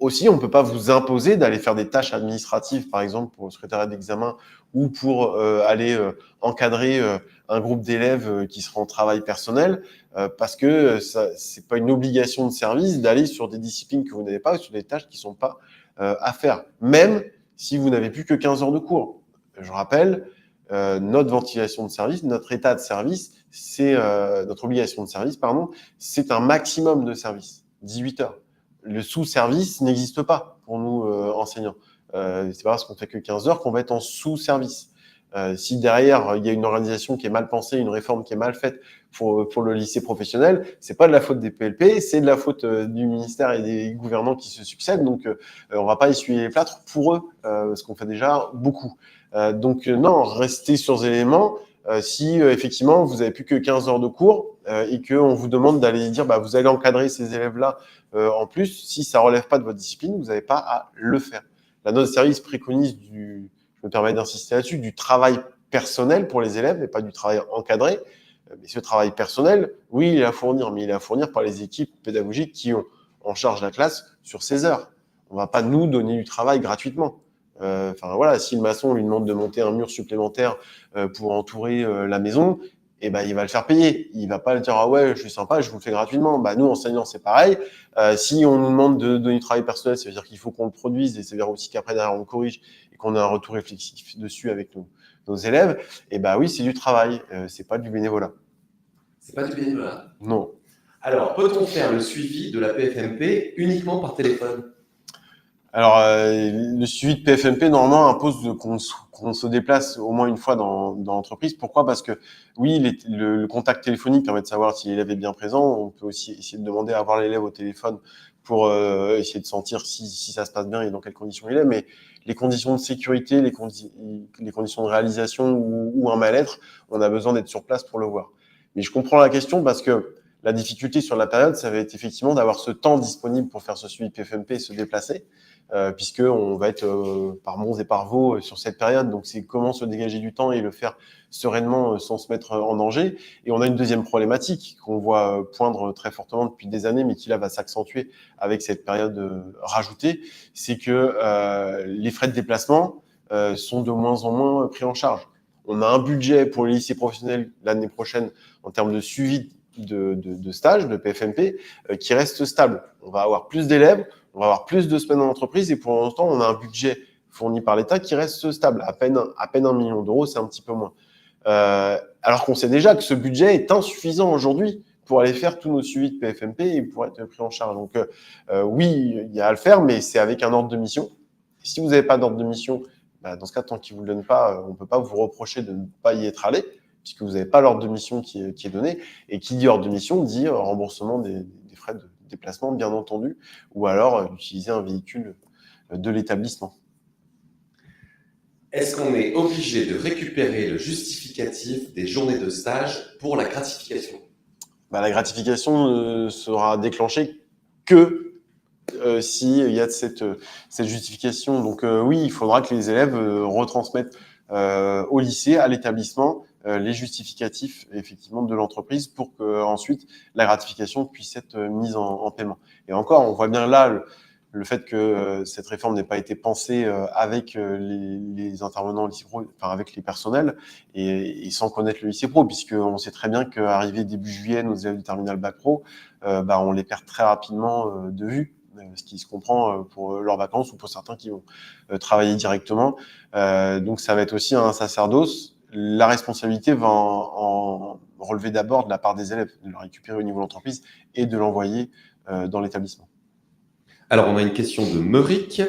aussi, on ne peut pas vous imposer d'aller faire des tâches administratives, par exemple, pour le secrétariat d'examen ou pour aller encadrer un groupe d'élèves qui sera en travail personnel, parce que c'est pas une obligation de service d'aller sur des disciplines que vous n'avez pas ou sur des tâches qui sont pas à faire, même si vous n'avez plus que 15 heures de cours. Je rappelle, notre ventilation de service, notre état de service, c'est notre obligation de service, pardon, c'est un maximum de service, 18 heures. Le sous-service n'existe pas pour nous enseignants. C'est pas parce qu'on fait que 15 heures qu'on va être en sous-service. Si derrière il y a une organisation qui est mal pensée, une réforme qui est mal faite pour le lycée professionnel, c'est pas de la faute des PLP, c'est de la faute du ministère et des gouvernants qui se succèdent. Donc on va pas essuyer les plâtres pour eux, parce qu'on fait déjà beaucoup. Donc non, restez sur ces éléments. Si effectivement vous avez plus que 15 heures de cours et qu'on vous demande d'aller dire vous allez encadrer ces élèves-là en plus, si ça relève pas de votre discipline, vous n'avez pas à le faire. La note de service préconise je me permets d'insister là-dessus, du travail personnel pour les élèves et pas du travail encadré. Mais ce travail personnel, oui, il est à fournir, mais il est à fournir par les équipes pédagogiques qui ont en charge la classe sur ces heures. On va pas nous donner du travail gratuitement. Voilà, si le maçon lui demande de monter un mur supplémentaire pour entourer la maison, il va le faire payer. Il va pas le dire ouais, je suis sympa, je vous le fais gratuitement. Nous enseignants, c'est pareil. Si on nous demande de donner du travail personnel, ça veut dire qu'il faut qu'on le produise et ça veut dire aussi qu'après derrière on le corrige et qu'on a un retour réflexif dessus avec nos élèves. Et oui, c'est du travail, c'est pas du bénévolat. C'est pas du bénévolat? Non. Alors, peut-on faire le suivi de la PFMP uniquement par téléphone? Alors, le suivi de PFMP, normalement, impose qu'on se déplace au moins une fois dans l'entreprise. Pourquoi? Parce que, oui, le contact téléphonique permet de savoir si l'élève est bien présent. On peut aussi essayer de demander à avoir l'élève au téléphone pour essayer de sentir si ça se passe bien et dans quelles conditions il est. Mais les conditions de sécurité, les conditions de réalisation ou un mal-être, on a besoin d'être sur place pour le voir. Mais je comprends la question parce que la difficulté sur la période, ça va être effectivement d'avoir ce temps disponible pour faire ce suivi de PFMP et se déplacer. Puisque on va être par Mons et par Vaux sur cette période. Donc, c'est comment se dégager du temps et le faire sereinement sans se mettre en danger. Et on a une deuxième problématique qu'on voit poindre très fortement depuis des années, mais qui là va s'accentuer avec cette période rajoutée, c'est que les frais de déplacement sont de moins en moins pris en charge. On a un budget pour les lycées professionnels l'année prochaine en termes de suivi de stage, de PFMP, qui reste stable. On va avoir plus d'élèves, on va avoir plus de semaines en entreprise et pour l'instant, on a un budget fourni par l'État qui reste stable, à peine 1 million d'euros, c'est un petit peu moins. Alors qu'on sait déjà que ce budget est insuffisant aujourd'hui pour aller faire tous nos suivis de PFMP et pour être pris en charge. Donc oui, il y a à le faire, mais c'est avec un ordre de mission. Et si vous n'avez pas d'ordre de mission, dans ce cas, tant qu'il ne vous le donne pas, on ne peut pas vous reprocher de ne pas y être allé, puisque vous n'avez pas l'ordre de mission qui est donné. Et qui dit ordre de mission dit remboursement des frais de déplacement, bien entendu, ou alors utiliser un véhicule de l'établissement. Est-ce qu'on est obligé de récupérer le justificatif des journées de stage pour la gratification? La gratification ne sera déclenchée que s'il y a cette justification. Donc oui, il faudra que les élèves retransmettent au lycée, à l'établissement, les justificatifs effectivement de l'entreprise pour que ensuite la gratification puisse être mise en paiement. Et encore, on voit bien là le fait que cette réforme n'ait pas été pensée avec les intervenants au lycée pro, enfin avec les personnels et sans connaître le lycée pro, puisqu'on sait très bien qu'arrivé début juillet, nos élèves du terminal bac pro, on les perd très rapidement de vue, ce qui se comprend pour leurs vacances ou pour certains qui vont travailler directement. Donc ça va être aussi un sacerdoce. La responsabilité va en relever d'abord de la part des élèves, de le récupérer au niveau de l'entreprise et de l'envoyer dans l'établissement. Alors, on a une question de Meuric.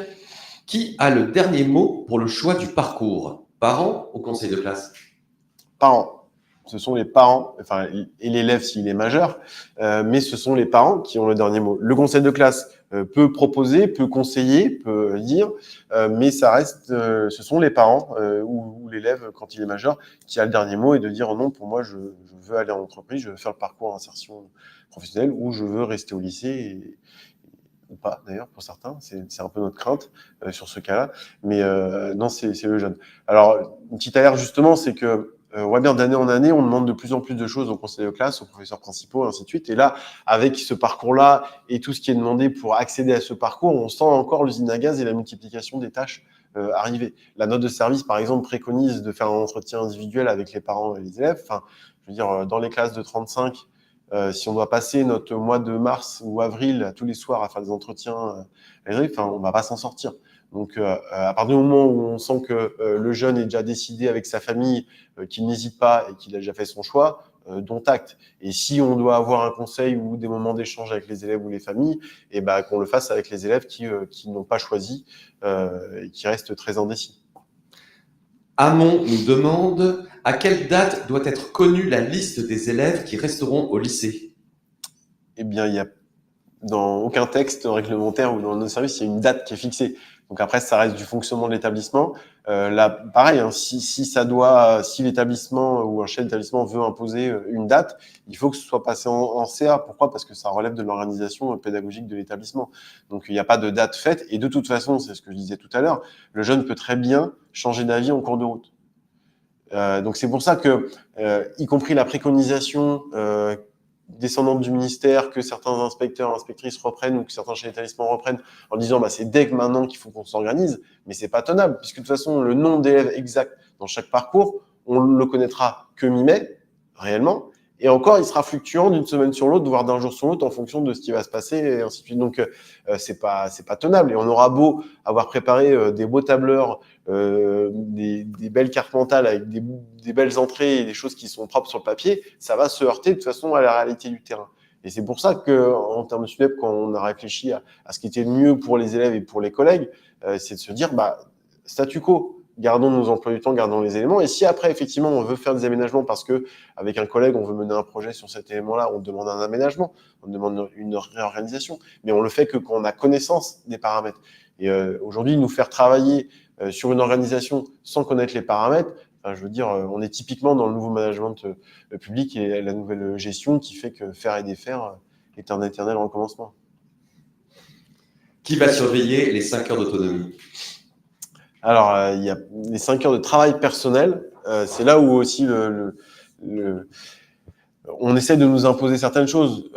Qui a le dernier mot pour le choix du parcours? Parents ou conseil de classe? Parents. Ce sont les parents, enfin, et l'élève s'il est majeur, mais ce sont les parents qui ont le dernier mot. Le conseil de classe peut proposer, peut conseiller, peut dire, mais ça reste, ce sont les parents ou l'élève, quand il est majeur, qui a le dernier mot et de dire non, pour moi, je veux aller en entreprise, je veux faire le parcours d'insertion professionnelle ou je veux rester au lycée ou pas d'ailleurs pour certains, c'est un peu notre crainte sur ce cas-là, mais non, c'est le jeune. Alors, une petite alerte justement, c'est que on voit bien d'année en année, on demande de plus en plus de choses aux conseils de classe, aux professeurs principaux, et ainsi de suite. Et là, avec ce parcours-là et tout ce qui est demandé pour accéder à ce parcours, on sent encore l'usine à gaz et la multiplication des tâches arriver. La note de service, par exemple, préconise de faire un entretien individuel avec les parents et les élèves. Enfin, je veux dire, dans les classes de 35, si on doit passer notre mois de mars ou avril tous les soirs à faire des entretiens, on va pas s'en sortir. Donc, à partir du moment où on sent que le jeune est déjà décidé avec sa famille, qu'il n'hésite pas et qu'il a déjà fait son choix, dont acte. Et si on doit avoir un conseil ou des moments d'échange avec les élèves ou les familles, et qu'on le fasse avec les élèves qui n'ont pas choisi et qui restent très indécis. Amon nous demande à quelle date doit être connue la liste des élèves qui resteront au lycée? Eh bien, il y a dans aucun texte réglementaire ou dans nos services, il y a une date qui est fixée. Donc après, ça reste du fonctionnement de l'établissement. Là, pareil, hein, si l'établissement ou un chef d'établissement veut imposer une date, il faut que ce soit passé en CA. Pourquoi? Parce que ça relève de l'organisation pédagogique de l'établissement. Donc il n'y a pas de date faite. Et de toute façon, c'est ce que je disais tout à l'heure, le jeune peut très bien changer d'avis en cours de route. Donc c'est pour ça que, y compris la préconisation descendante du ministère, que certains inspecteurs, inspectrices reprennent ou que certains chefs d'établissement reprennent en disant c'est dès que maintenant qu'il faut qu'on s'organise, mais c'est pas tenable puisque de toute façon le nombre d'élèves exact dans chaque parcours, on le connaîtra que mi-mai réellement, et encore il sera fluctuant d'une semaine sur l'autre, voire d'un jour sur l'autre en fonction de ce qui va se passer et ainsi de suite. Donc c'est pas tenable et on aura beau avoir préparé des beaux tableurs, des belles cartes mentales avec des belles entrées et des choses qui sont propres sur le papier, ça va se heurter de toute façon à la réalité du terrain. Et c'est pour ça que, en termes de SUNEP, quand on a réfléchi à ce qui était le mieux pour les élèves et pour les collègues, c'est de se dire, statu quo, gardons nos emplois du temps, gardons les éléments. Et si après, effectivement, on veut faire des aménagements parce que, avec un collègue, on veut mener un projet sur cet élément-là, on demande un aménagement, on demande une réorganisation. Mais on le fait que quand on a connaissance des paramètres. Et aujourd'hui, nous faire travailler sur une organisation sans connaître les paramètres, je veux dire, on est typiquement dans le nouveau management public et la nouvelle gestion qui fait que faire et défaire est un éternel recommencement. Qui va surveiller les 5 heures d'autonomie? Alors, il y a les 5 heures de travail personnel. C'est là où aussi on essaie de nous imposer certaines choses.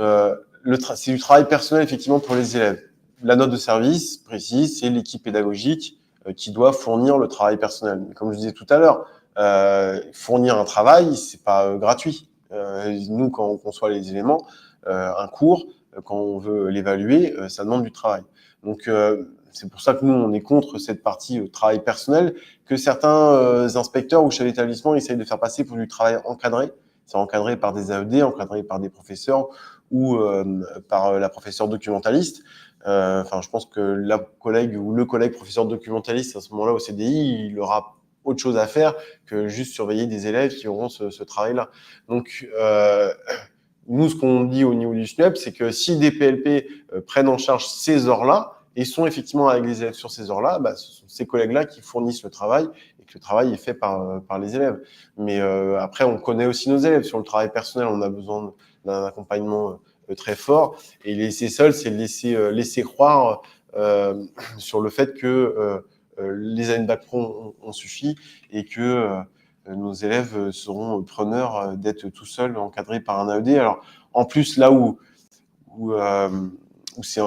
C'est du travail personnel, effectivement, pour les élèves. La note de service précise, c'est l'équipe pédagogique qui doit fournir le travail personnel. Mais comme je disais tout à l'heure, fournir un travail, c'est pas gratuit. Nous, quand on conçoit les éléments, un cours, quand on veut l'évaluer, ça demande du travail. Donc, c'est pour ça que nous, on est contre cette partie travail personnel, que certains inspecteurs ou chefs d'établissement essayent de faire passer pour du travail encadré. C'est encadré par des AED, encadré par des professeurs ou par la professeure documentaliste. Enfin, je pense que la collègue ou le collègue professeur documentaliste, à ce moment-là, au CDI, il aura autre chose à faire que juste surveiller des élèves qui auront ce travail-là. Donc, nous, ce qu'on dit au niveau du SNUEP, c'est que si des PLP prennent en charge ces heures-là et sont effectivement avec les élèves sur ces heures-là, bah, ce sont ces collègues-là qui fournissent le travail et que le travail est fait par les élèves. Mais après, on connaît aussi nos élèves. Sur le travail personnel, on a besoin d'un accompagnement très fort. Et laisser seul, c'est laisser croire sur le fait que les années de bac pro ont suffi et que nos élèves seront preneurs d'être tout seuls, encadrés par un AED. Alors, en plus, là où c'est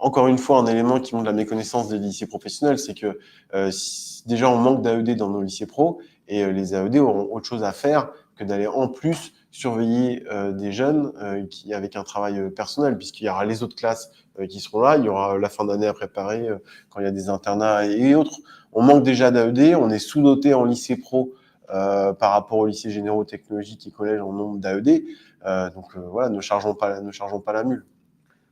encore une fois un élément qui montre la méconnaissance des lycées professionnels, c'est que déjà, on manque d'AED dans nos lycées pro, et les AED auront autre chose à faire que d'aller en plus surveiller des jeunes avec un travail personnel, puisqu'il y aura les autres classes qui seront là, il y aura la fin d'année à préparer quand il y a des internats et autres. On manque déjà d'AED, on est sous-doté en lycée pro par rapport aux lycées généraux technologiques et collèges en nombre d'AED. Donc voilà, ne chargeons pas la mule.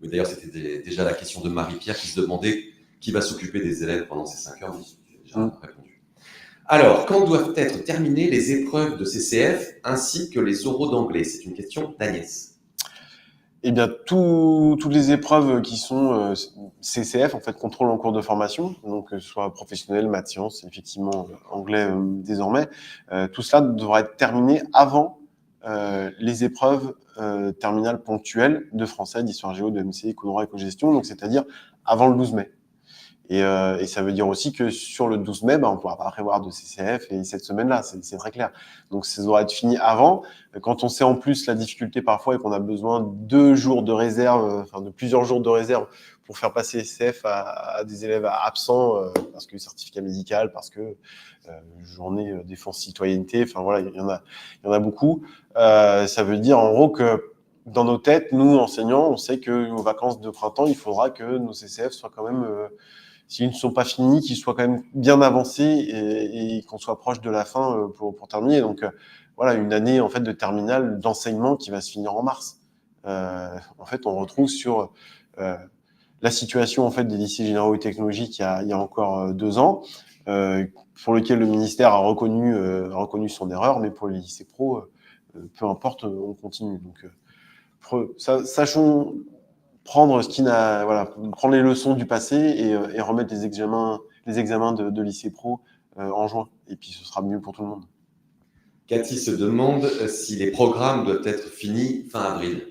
Oui, d'ailleurs, c'était déjà la question de Marie-Pierre qui se demandait qui va s'occuper des élèves pendant ces 5 heures. J'ai déjà répondu. Alors, quand doivent être terminées les épreuves de CCF ainsi que les oraux d'anglais? C'est une question d'Agnès. Eh bien, toutes les épreuves qui sont CCF, en fait, contrôle en cours de formation, donc que ce soit professionnel, maths, sciences, effectivement, anglais désormais, tout cela devra être terminé avant les épreuves terminales ponctuelles de français, d'histoire géo, de MC, éco-droit, éco-gestion, donc c'est-à-dire avant le 12 mai. Et ça veut dire aussi que sur le 12 mai, on ne pourra pas prévoir de CCF et cette semaine-là, c'est très clair. Donc ça doit être fini avant. Quand on sait en plus la difficulté parfois et qu'on a besoin de 2 jours de réserve, enfin de plusieurs jours de réserve pour faire passer CCF à des élèves absents parce que certificat médical, parce que journée défense citoyenneté, enfin voilà, il y en a beaucoup. Ça veut dire en gros que dans nos têtes, nous enseignants, on sait que aux vacances de printemps, il faudra que nos CCF soient quand même s'ils ne sont pas finis, qu'ils soient quand même bien avancés et qu'on soit proche de la fin pour terminer. Donc voilà, une année en fait de terminale d'enseignement qui va se finir en mars. En fait, on retrouve sur la situation en fait des lycées généraux et technologiques il y a encore 2 ans, pour lequel le ministère a reconnu son erreur, mais pour les lycées pro, peu importe, on continue. Donc sachons prendre prendre les leçons du passé et remettre les examens de lycée pro en juin. Et puis ce sera mieux pour tout le monde. Cathy se demande si les programmes doivent être finis fin avril.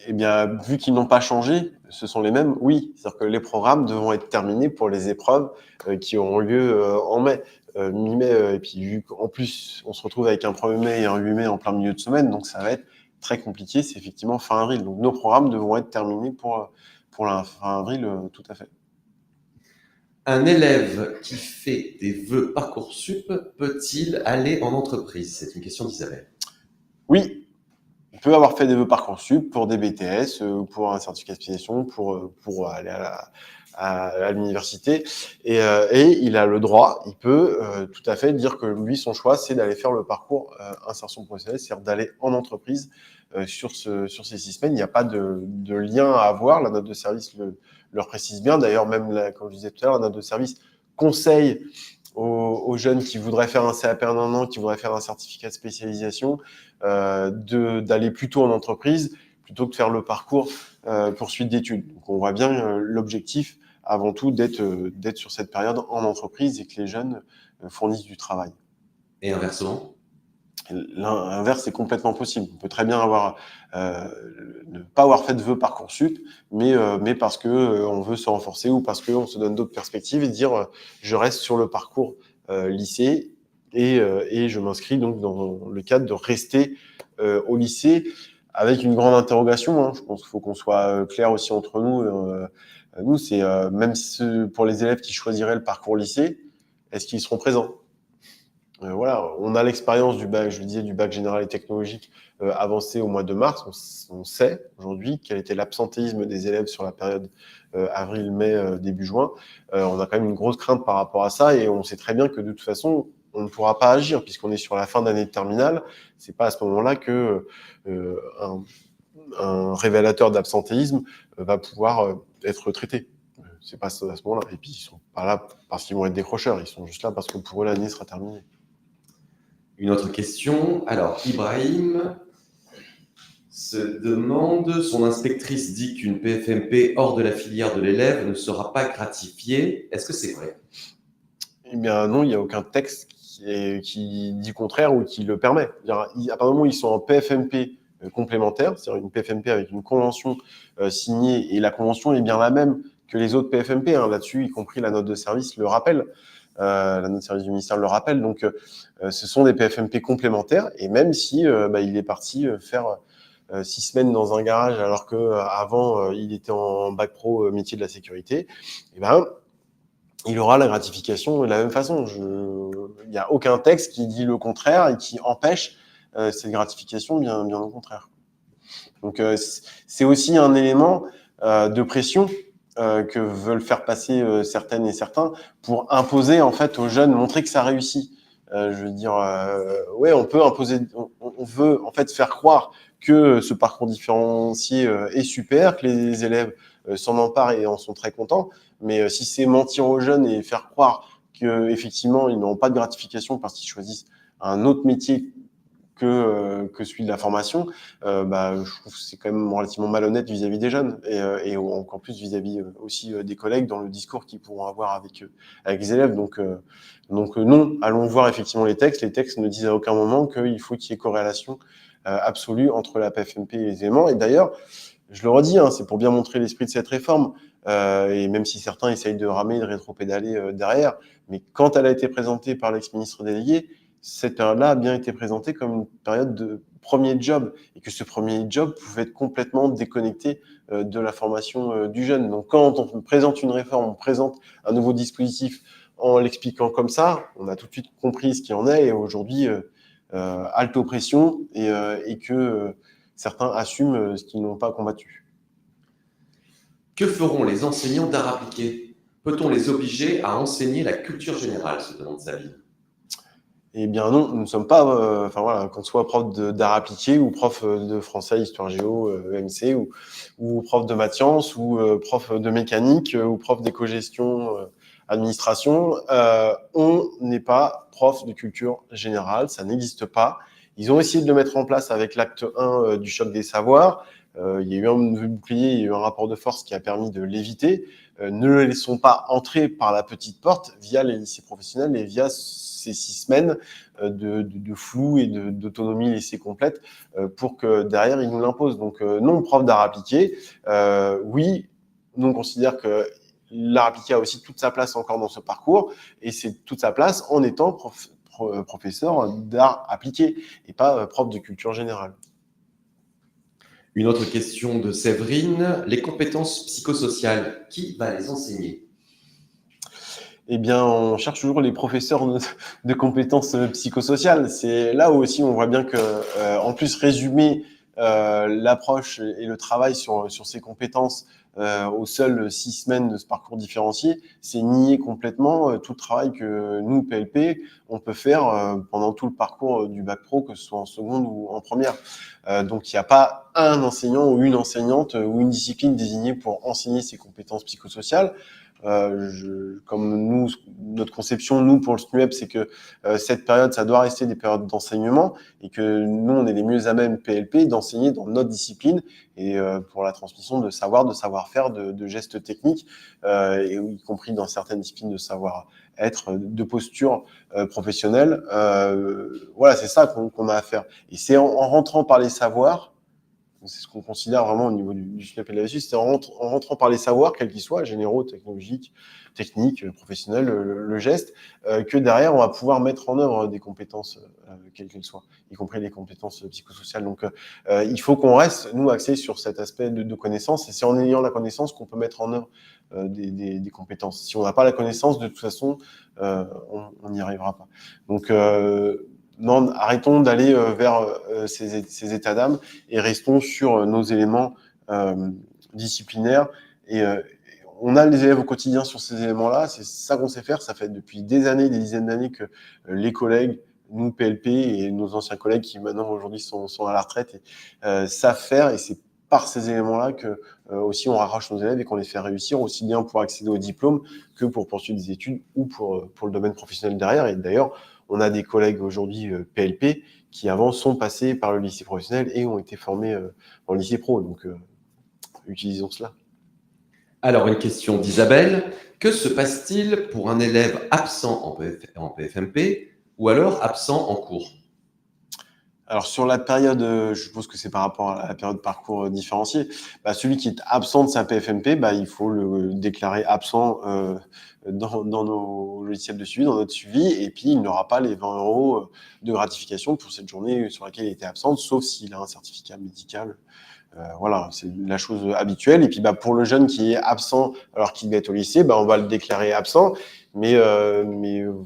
Eh bien, vu qu'ils n'ont pas changé, ce sont les mêmes, oui. C'est-à-dire que les programmes devront être terminés pour les épreuves qui auront lieu en mai, mi-mai. Et puis, vu qu'en plus, on se retrouve avec un 1er mai et un 8 mai en plein milieu de semaine, donc ça va être très compliqué. C'est effectivement fin avril. Donc, nos programmes devront être terminés pour la fin avril, tout à fait. Un élève qui fait des vœux Parcoursup peut-il aller en entreprise? C'est une question d'Isabelle. Oui, on peut avoir fait des vœux Parcoursup pour des BTS, pour un certificat de spécialisation, pour aller à l'université. Et il a le droit, il peut tout à fait dire que lui, son choix, c'est d'aller faire le parcours insertion professionnelle, c'est-à-dire d'aller en entreprise sur ces 6 semaines. Il n'y a pas de lien à avoir. La note de service le précise bien. D'ailleurs, même, comme je disais tout à l'heure, la note de service conseille aux jeunes qui voudraient faire un CAP en 1 an, qui voudraient faire un certificat de spécialisation, d'aller plutôt en entreprise plutôt que de faire le parcours poursuite d'études. Donc on voit bien l'objectif avant tout d'être sur cette période en entreprise et que les jeunes fournissent du travail. Et inversement? L'inverse est complètement possible. On peut très bien ne pas avoir fait de vœux Parcoursup, mais parce que on veut se renforcer ou parce qu'on se donne d'autres perspectives et dire je reste sur le parcours lycée et je m'inscris donc dans le cadre de rester au lycée avec une grande interrogation. Hein. Je pense qu'il faut qu'on soit clair aussi entre nous. Nous, c'est même pour les élèves qui choisiraient le parcours lycée, est-ce qu'ils seront présents? Voilà, on a l'expérience du bac, je le disais, du bac général et technologique avancé au mois de mars. On sait aujourd'hui quel était l'absentéisme des élèves sur la période avril-mai, début juin, on a quand même une grosse crainte par rapport à ça et on sait très bien que de toute façon, on ne pourra pas agir puisqu'on est sur la fin d'année de terminale. C'est pas à ce moment-là que un révélateur d'absentéisme va pouvoir être traité. C'est pas à ce moment-là. Et puis, ils sont pas là parce qu'ils vont être décrocheurs. Ils sont juste là parce que pour eux, l'année sera terminée. Une autre question. Alors, Ibrahim se demande, son inspectrice dit qu'une PFMP hors de la filière de l'élève ne sera pas gratifiée. Est-ce que c'est vrai? Eh bien non, il n'y a aucun texte qui dit contraire ou qui le permet. À partir du moment où ils sont en PFMP complémentaire, c'est-à-dire une PFMP avec une convention signée, et la convention est bien la même que les autres PFMP, hein, là-dessus, y compris la note de service le rappelle, la note de service du ministère le rappelle, donc ce sont des PFMP complémentaires, et même si il est parti faire 6 semaines dans un garage alors qu'avant il était en bac pro métier de la sécurité, et ben il aura la gratification de la même façon. Il n'y a aucun texte qui dit le contraire et qui empêche cette gratification, bien au contraire. Donc c'est aussi un élément de pression que veulent faire passer certaines et certains pour imposer en fait aux jeunes, montrer que ça réussit. Je veux dire, ouais, on peut imposer, on veut en fait faire croire que ce parcours différencié est super, que les élèves s'en emparent et en sont très contents. Mais si c'est mentir aux jeunes et faire croire qu'effectivement, ils n'auront pas de gratification parce qu'ils choisissent un autre métier que celui de la formation, je trouve que c'est quand même relativement malhonnête vis-à-vis des jeunes et encore plus vis-à-vis aussi des collègues dans le discours qu'ils pourront avoir avec les élèves. Donc non, allons voir effectivement les textes. Les textes ne disent à aucun moment qu'il faut qu'il y ait corrélation absolue entre la PFMP et les éléments. Et d'ailleurs, je le redis, hein, c'est pour bien montrer l'esprit de cette réforme, et même si certains essayent de ramer, de rétropédaler derrière, mais quand elle a été présentée par l'ex-ministre délégué, cette période-là a bien été présentée comme une période de premier job, et que ce premier job pouvait être complètement déconnecté de la formation du jeune. Donc quand on présente une réforme, on présente un nouveau dispositif en l'expliquant comme ça, on a tout de suite compris ce qu'il en est, et aujourd'hui, alto pression, et que certains assument ce qu'ils n'ont pas combattu. Que feront les enseignants d'art appliqué? Peut-on les obliger à enseigner la culture générale, se demande Sabine. Eh bien non, nous ne sommes pas, qu'on soit prof d'art appliqué ou prof de français, histoire géo, EMC, ou prof de maths sciences, ou prof de mécanique, ou prof d'éco-gestion, administration, on n'est pas prof de culture générale, ça n'existe pas. Ils ont essayé de le mettre en place avec l'acte 1 du choc des savoirs. Il y a eu un bouclier, il y a eu un rapport de force qui a permis de l'éviter. Ne le laissons pas entrer par la petite porte via les lycées professionnels et via ces 6 semaines de flou et d'autonomie laissée complète pour que derrière, ils nous l'imposent. Donc non, prof d'art appliqué, oui, nous on considère que l'art appliqué a aussi toute sa place encore dans ce parcours, et c'est toute sa place en étant professeur d'art appliqué et pas prof de culture générale. Une autre question de Séverine. Les compétences psychosociales, qui va les enseigner? Eh bien, on cherche toujours les professeurs de compétences psychosociales. C'est là où aussi on voit bien que, en plus, résumer l'approche et le travail sur ces compétences aux seules 6 semaines de ce parcours différencié, c'est nier complètement tout le travail que nous, PLP, on peut faire pendant tout le parcours du bac pro, que ce soit en seconde ou en première. Donc, il n'y a pas un enseignant ou une enseignante ou une discipline désignée pour enseigner ces compétences psychosociales. Comme nous, notre conception, nous, pour le SNUEP, c'est que cette période, ça doit rester des périodes d'enseignement, et que nous, on est les mieux à même, PLP, d'enseigner dans notre discipline, et pour la transmission de savoir, de savoir-faire, de gestes techniques, et y compris dans certaines disciplines de savoir-être, de posture professionnelle. Voilà, c'est ça qu'on a à faire. Et c'est en rentrant par les savoirs, c'est ce qu'on considère vraiment au niveau du SNUEP et de la SUS, c'est en rentrant par les savoirs, quels qu'ils soient, généraux, technologiques, techniques, professionnels, le geste, que derrière, on va pouvoir mettre en œuvre des compétences, quelles qu'elles soient, y compris les compétences psychosociales. Donc, il faut qu'on reste, nous, axés sur cet aspect de connaissance, et c'est en ayant la connaissance qu'on peut mettre en œuvre des compétences. Si on n'a pas la connaissance, de toute façon, on n'y arrivera pas. Donc, non, arrêtons d'aller vers ces états d'âme et restons sur nos éléments disciplinaires, et on a les élèves au quotidien sur ces éléments-là, c'est ça qu'on sait faire. Ça fait depuis des années, des dizaines d'années que les collègues, nous PLP et nos anciens collègues qui maintenant aujourd'hui sont à la retraite savent faire, et c'est par ces éléments-là que aussi on raccroche nos élèves et qu'on les fait réussir aussi bien pour accéder au diplôme que pour poursuivre des études ou pour le domaine professionnel derrière. Et d'ailleurs, on a des collègues aujourd'hui PLP qui avant sont passés par le lycée professionnel et ont été formés en lycée pro. Donc utilisons cela. Alors, une question d'Isabelle. Que se passe-t-il pour un élève absent en PFMP ou alors absent en cours? Alors sur la période, je suppose que c'est par rapport à la période parcours différencié, celui qui est absent de sa PFMP, il faut le déclarer absent dans nos logiciels de suivi, dans notre suivi, et puis il n'aura pas les 20 € de gratification pour cette journée sur laquelle il était absent, sauf s'il a un certificat médical. Voilà, c'est la chose habituelle. Et puis pour le jeune qui est absent alors qu'il va être au lycée, on va le déclarer absent, mais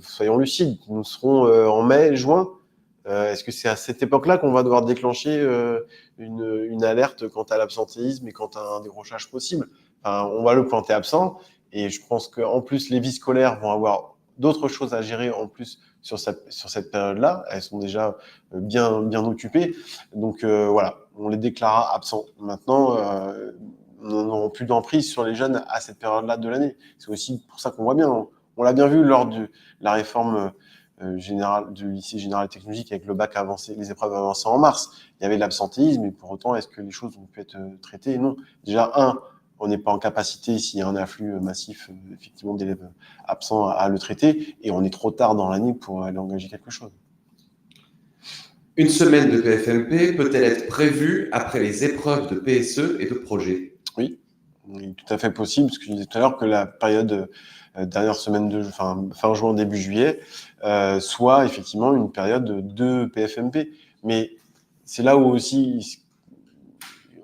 soyons lucides, nous serons en mai, juin. Est-ce que c'est à cette époque-là qu'on va devoir déclencher une alerte quant à l'absentéisme et quant à un décrochage possible? On va le planter absent, et je pense qu'en plus, les vies scolaires vont avoir d'autres choses à gérer en plus sur cette période-là. Elles sont déjà bien occupées. Donc voilà, on les déclarera absents. Maintenant, nous n'aurons plus d'emprise sur les jeunes à cette période-là de l'année. C'est aussi pour ça qu'on voit bien. On l'a bien vu lors de la réforme général du lycée général technologique avec le bac avancé, les épreuves avancées en mars. Il y avait de l'absentéisme, et pour autant, est-ce que les choses ont pu être traitées? Non. Déjà, on n'est pas en capacité, s'il y a un afflux massif, effectivement, d'élèves absents, à le traiter, et on est trop tard dans l'année pour aller engager quelque chose. Une semaine de PFMP peut-elle être prévue après les épreuves de PSE et de projet? Oui, tout à fait possible, parce que je disais tout à l'heure que la période dernière semaine de fin juin, début juillet, soit effectivement une période de PFMP. Mais c'est là où aussi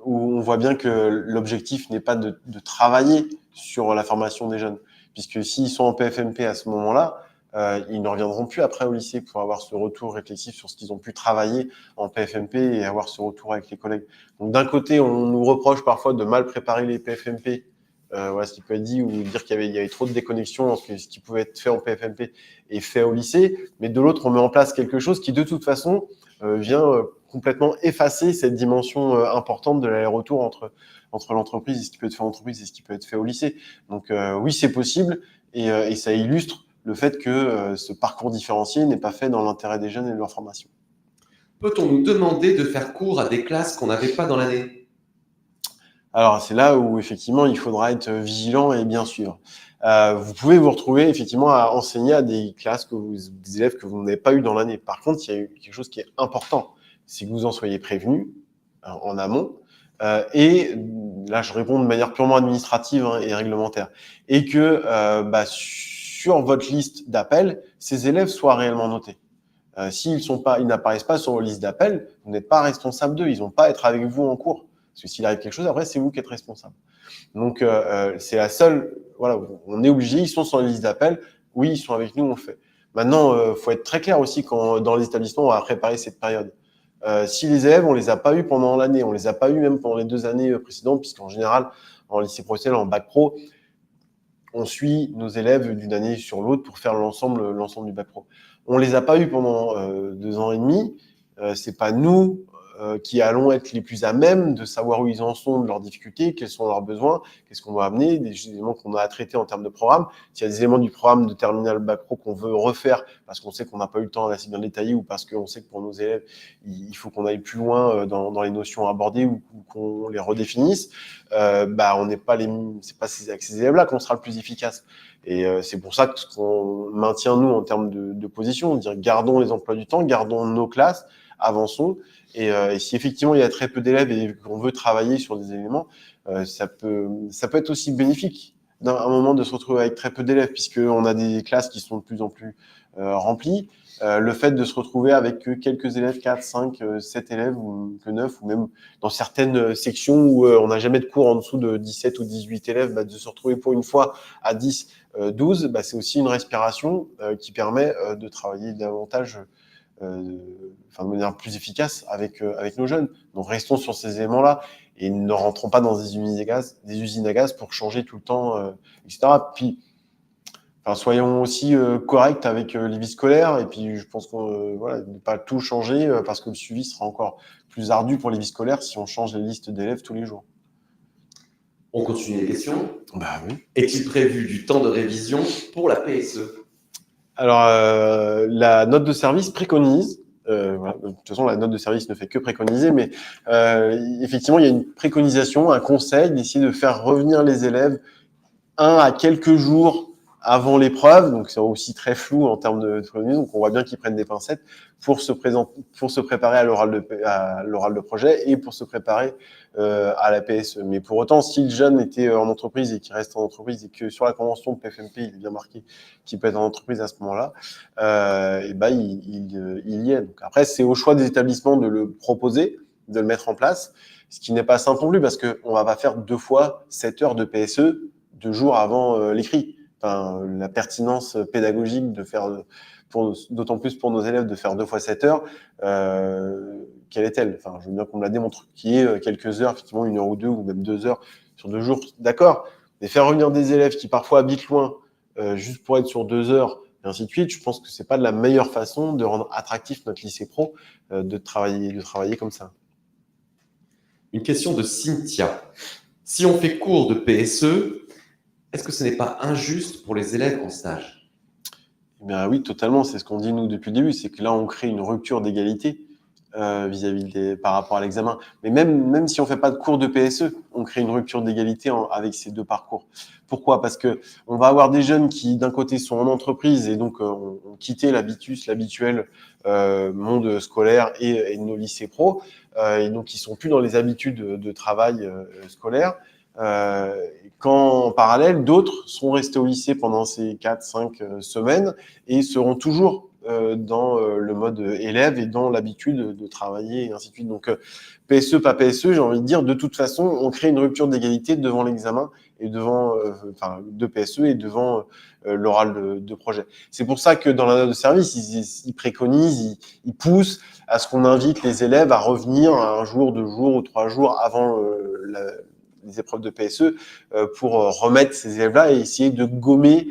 où on voit bien que l'objectif n'est pas de travailler sur la formation des jeunes, puisque s'ils sont en PFMP à ce moment-là, ils ne reviendront plus après au lycée pour avoir ce retour réflexif sur ce qu'ils ont pu travailler en PFMP et avoir ce retour avec les collègues. Donc d'un côté, on nous reproche parfois de mal préparer les PFMP, voilà ce qui peut être dit, ou dire qu'il y avait trop de déconnexion entre ce qui pouvait être fait en PFMP et fait au lycée, mais de l'autre, on met en place quelque chose qui de toute façon vient complètement effacer cette dimension importante de l'aller-retour entre l'entreprise et ce qui peut être fait en entreprise et ce qui peut être fait au lycée. Donc oui, c'est possible, et ça illustre le fait que ce parcours différencié n'est pas fait dans l'intérêt des jeunes et de leur formation. Peut-on nous demander de faire cours à des classes qu'on n'avait pas dans l'année? Alors c'est là où effectivement il faudra être vigilant et bien suivre. Vous pouvez vous retrouver effectivement à enseigner à des classes des élèves que vous n'avez pas eu dans l'année. Par contre, il y a quelque chose qui est important, c'est que vous en soyez prévenus en amont. Et là, je réponds de manière purement administrative et réglementaire, et que sur votre liste d'appels, ces élèves soient réellement notés. S'ils n'apparaissent pas sur vos listes d'appels, vous n'êtes pas responsable d'eux. Ils n'ont pas à être avec vous en cours. Parce que s'il arrive quelque chose, après, c'est vous qui êtes responsable. Donc, c'est la seule. Voilà, on est obligé. Ils sont sur la liste d'appel. Oui, ils sont avec nous, on le fait. Maintenant, faut être très clair aussi quand dans les établissements, on va préparer cette période. Si les élèves, on les a pas eus pendant l'année, on les a pas eus même pendant les 2 années précédentes, puisqu'en général, en lycée professionnel, en bac pro, on suit nos élèves d'une année sur l'autre pour faire l'ensemble du bac pro. On les a pas eus pendant 2 ans et demi. C'est pas nous qui allons être les plus à même de savoir où ils en sont, de leurs difficultés, quels sont leurs besoins, qu'est-ce qu'on doit amener, des éléments qu'on a à traiter en termes de programme. S'il y a des éléments du programme de terminal bac pro qu'on veut refaire parce qu'on sait qu'on n'a pas eu le temps d'assez bien détailler, ou parce qu'on sait que pour nos élèves, il faut qu'on aille plus loin dans les notions abordées, ou qu'on les redéfinisse, on n'est pas c'est pas avec ces élèves-là qu'on sera le plus efficace. Et c'est pour ça qu'on maintient, nous, en termes de position, dire gardons les emplois du temps, gardons nos classes, avançons. Et si effectivement il y a très peu d'élèves et qu'on veut travailler sur des éléments, ça peut être aussi bénéfique d'un moment de se retrouver avec très peu d'élèves, puisqu'on a des classes qui sont de plus en plus remplies. Le fait de se retrouver avec quelques élèves, 4, 5, 7 élèves, ou que 9, ou même dans certaines sections où on n'a jamais de cours en dessous de 17 ou 18 élèves, de se retrouver pour une fois à 10, 12, c'est aussi une respiration qui permet de travailler davantage de manière plus efficace avec nos jeunes. Donc restons sur ces éléments-là. et ne rentrons pas dans des usines à gaz pour changer tout le temps, etc. Puis, enfin, soyons aussi corrects avec les vies scolaires, et puis je pense qu'on voilà, ne pas tout changer parce que le suivi sera encore plus ardu pour les vies scolaires si on change les listes d'élèves tous les jours. On continue les questions. Bah oui. Est-il prévu du temps de révision pour la PSE? Alors, la note de service préconise, voilà, de toute façon, la note de service ne fait que préconiser, mais effectivement, il y a une préconisation, un conseil d'essayer de faire revenir les élèves 1 à quelques jours avant l'épreuve, donc c'est aussi très flou en termes de préconisation, donc on voit bien qu'ils prennent des pincettes pour se préparer à l'oral de projet et pour se préparer à la PSE. Mais pour autant, si le jeune était en entreprise et qu'il reste en entreprise et que sur la convention de PFMP, il est bien marqué qu'il peut être en entreprise à ce moment-là, et ben il y est. Donc après, c'est au choix des établissements de le proposer, de le mettre en place, ce qui n'est pas simple non plus parce qu'on va pas faire 2 fois 7 heures de PSE 2 jours avant l'écrit. Enfin, la pertinence pédagogique de faire, d'autant plus pour nos élèves, de faire 2 fois 7 heures, quelle est-elle? Enfin, je veux bien qu'on me la démontre, qui est quelques heures, effectivement 1 heure ou 2 ou même 2 heures sur 2 jours, d'accord. Mais faire revenir des élèves qui parfois habitent loin, juste pour être sur 2 heures, et ainsi de suite, je pense que c'est pas de la meilleure façon de rendre attractif notre lycée pro, de travailler comme ça. Une question de Cynthia. Si on fait cours de PSE, est-ce que ce n'est pas injuste pour les élèves en stage? Eh bien oui, totalement. C'est ce qu'on dit nous depuis le début, c'est que là on crée une rupture d'égalité vis-à-vis par rapport à l'examen. Mais même si on fait pas de cours de PSE, on crée une rupture d'égalité avec ces 2 parcours. Pourquoi? Parce que on va avoir des jeunes qui d'un côté sont en entreprise et donc ont quitté l'habituel monde scolaire et de nos lycées pro, et donc ils sont plus dans les habitudes de travail scolaire. Quand en parallèle, d'autres seront restés au lycée pendant ces 4-5 semaines et seront toujours dans le mode élève et dans l'habitude de travailler et ainsi de suite. Donc, PSE, pas PSE, j'ai envie de dire, de toute façon, on crée une rupture d'égalité devant l'examen et devant, de PSE et devant l'oral de projet. C'est pour ça que dans la note de service, ils préconisent, ils poussent à ce qu'on invite les élèves à revenir 1 jour, 2 jours ou 3 jours avant les épreuves de PSE pour remettre ces élèves-là et essayer de gommer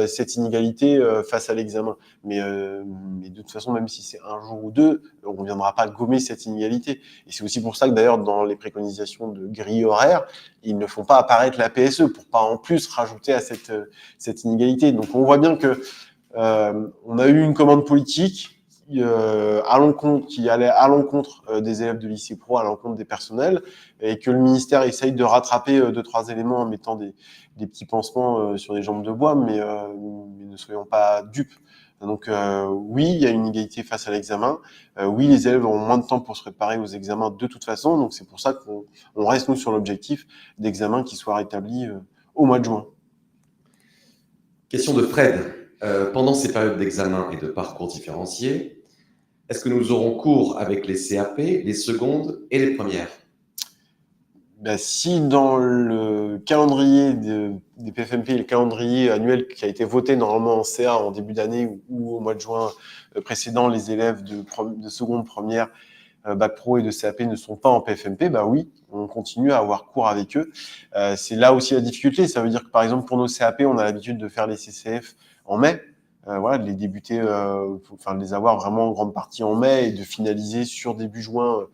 cette inégalité face à l'examen. Mais de toute façon, même si c'est 1 jour ou 2, on ne viendra pas gommer cette inégalité. Et c'est aussi pour ça que d'ailleurs, dans les préconisations de grille horaire, ils ne font pas apparaître la PSE pour pas en plus rajouter à cette inégalité. Donc on voit bien que on a eu une commande politique qui allait à l'encontre des élèves de lycée pro, à l'encontre des personnels, et que le ministère essaye de rattraper 2-3 éléments en mettant des petits pansements sur des jambes de bois, mais ne soyons pas dupes. Donc oui, il y a une inégalité face à l'examen. Oui, les élèves auront moins de temps pour se préparer aux examens de toute façon. Donc c'est pour ça qu'on reste nous sur l'objectif d'examen qui soit rétabli au mois de juin. Question de Fred. Pendant ces périodes d'examen et de parcours différenciés, est-ce que nous aurons cours avec les CAP, les secondes et les premières? Ben, si dans le calendrier des PFMP, le calendrier annuel qui a été voté normalement en CA en début d'année ou au mois de juin précédent, les élèves de seconde, première, Bac Pro et de CAP ne sont pas en PFMP, bah oui, on continue à avoir cours avec eux. C'est là aussi la difficulté. Ça veut dire que par exemple pour nos CAP, on a l'habitude de faire les CCF en mai. Voilà, de les débuter, de les avoir vraiment en grande partie en mai et de finaliser sur début juin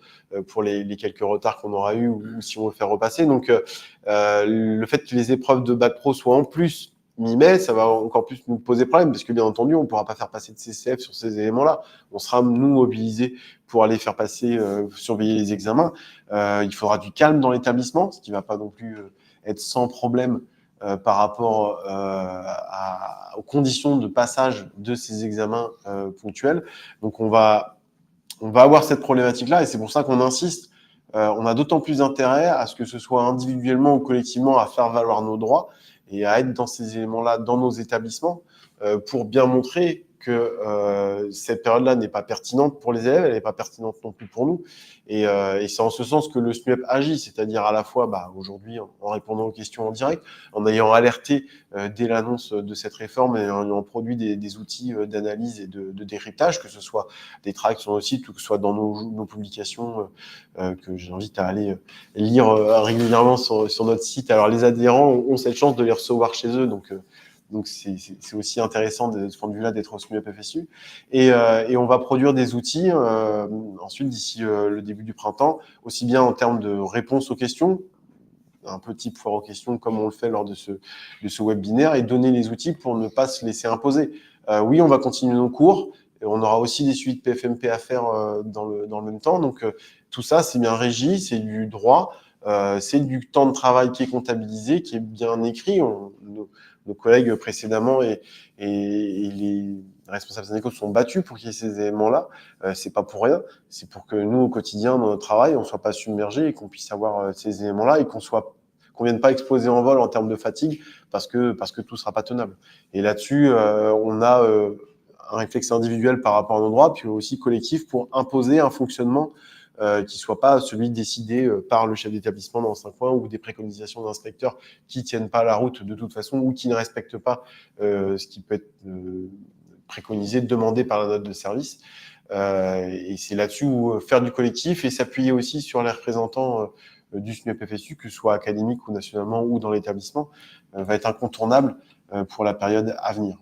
pour les quelques retards qu'on aura eu ou si on veut faire repasser. Donc, le fait que les épreuves de Bac Pro soient en plus mi-mai, ça va encore plus nous poser problème parce que bien entendu, on ne pourra pas faire passer de CCF sur ces éléments-là. On sera, nous, mobilisés pour aller faire passer, surveiller les examens. Il faudra du calme dans l'établissement, ce qui ne va pas non plus être sans problème par rapport aux conditions de passage de ces examens ponctuels. Donc, on va avoir cette problématique-là et c'est pour ça qu'on insiste. On a d'autant plus intérêt à ce que ce soit individuellement ou collectivement à faire valoir nos droits et à être dans ces éléments-là dans nos établissements pour bien montrer que cette période-là n'est pas pertinente pour les élèves, elle n'est pas pertinente non plus pour nous. Et c'est en ce sens que le SNUEP agit, c'est-à-dire à la fois aujourd'hui en répondant aux questions en direct, en ayant alerté dès l'annonce de cette réforme et en ayant produit des outils d'analyse et de décryptage, que ce soit des tracts sur nos sites ou que ce soit dans nos publications que j'invite à aller lire régulièrement sur notre site. Alors les adhérents ont cette chance de les recevoir chez eux, donc c'est aussi intéressant de ce point de vue-là d'être au SNUEP FSU. Et on va produire des outils ensuite d'ici le début du printemps, aussi bien en termes de réponse aux questions, un peu type foire aux questions comme on le fait lors de ce webinaire, et donner les outils pour ne pas se laisser imposer. Oui, on va continuer nos cours, et on aura aussi des suites PFMP à faire dans le même temps. Donc tout ça, c'est bien régi, c'est du droit, c'est du temps de travail qui est comptabilisé, qui est bien écrit. Nos collègues précédemment et les responsables syndicaux se sont battus pour qu'il y ait ces éléments-là. C'est pas pour rien. C'est pour que nous, au quotidien, dans notre travail, on soit pas submergés et qu'on puisse avoir ces éléments-là et qu'on vienne pas exploser en vol en termes de fatigue parce que tout sera pas tenable. Et là-dessus, on a un réflexe individuel par rapport à nos droits, puis aussi collectif pour imposer un fonctionnement qui soit pas celui décidé par le chef d'établissement dans un coin ou des préconisations d'inspecteurs qui tiennent pas la route de toute façon ou qui ne respectent pas ce qui peut être préconisé, demandé par la note de service. Et c'est là-dessus où faire du collectif et s'appuyer aussi sur les représentants du SNUEP FSU, que ce soit académique ou nationalement ou dans l'établissement, va être incontournable pour la période à venir.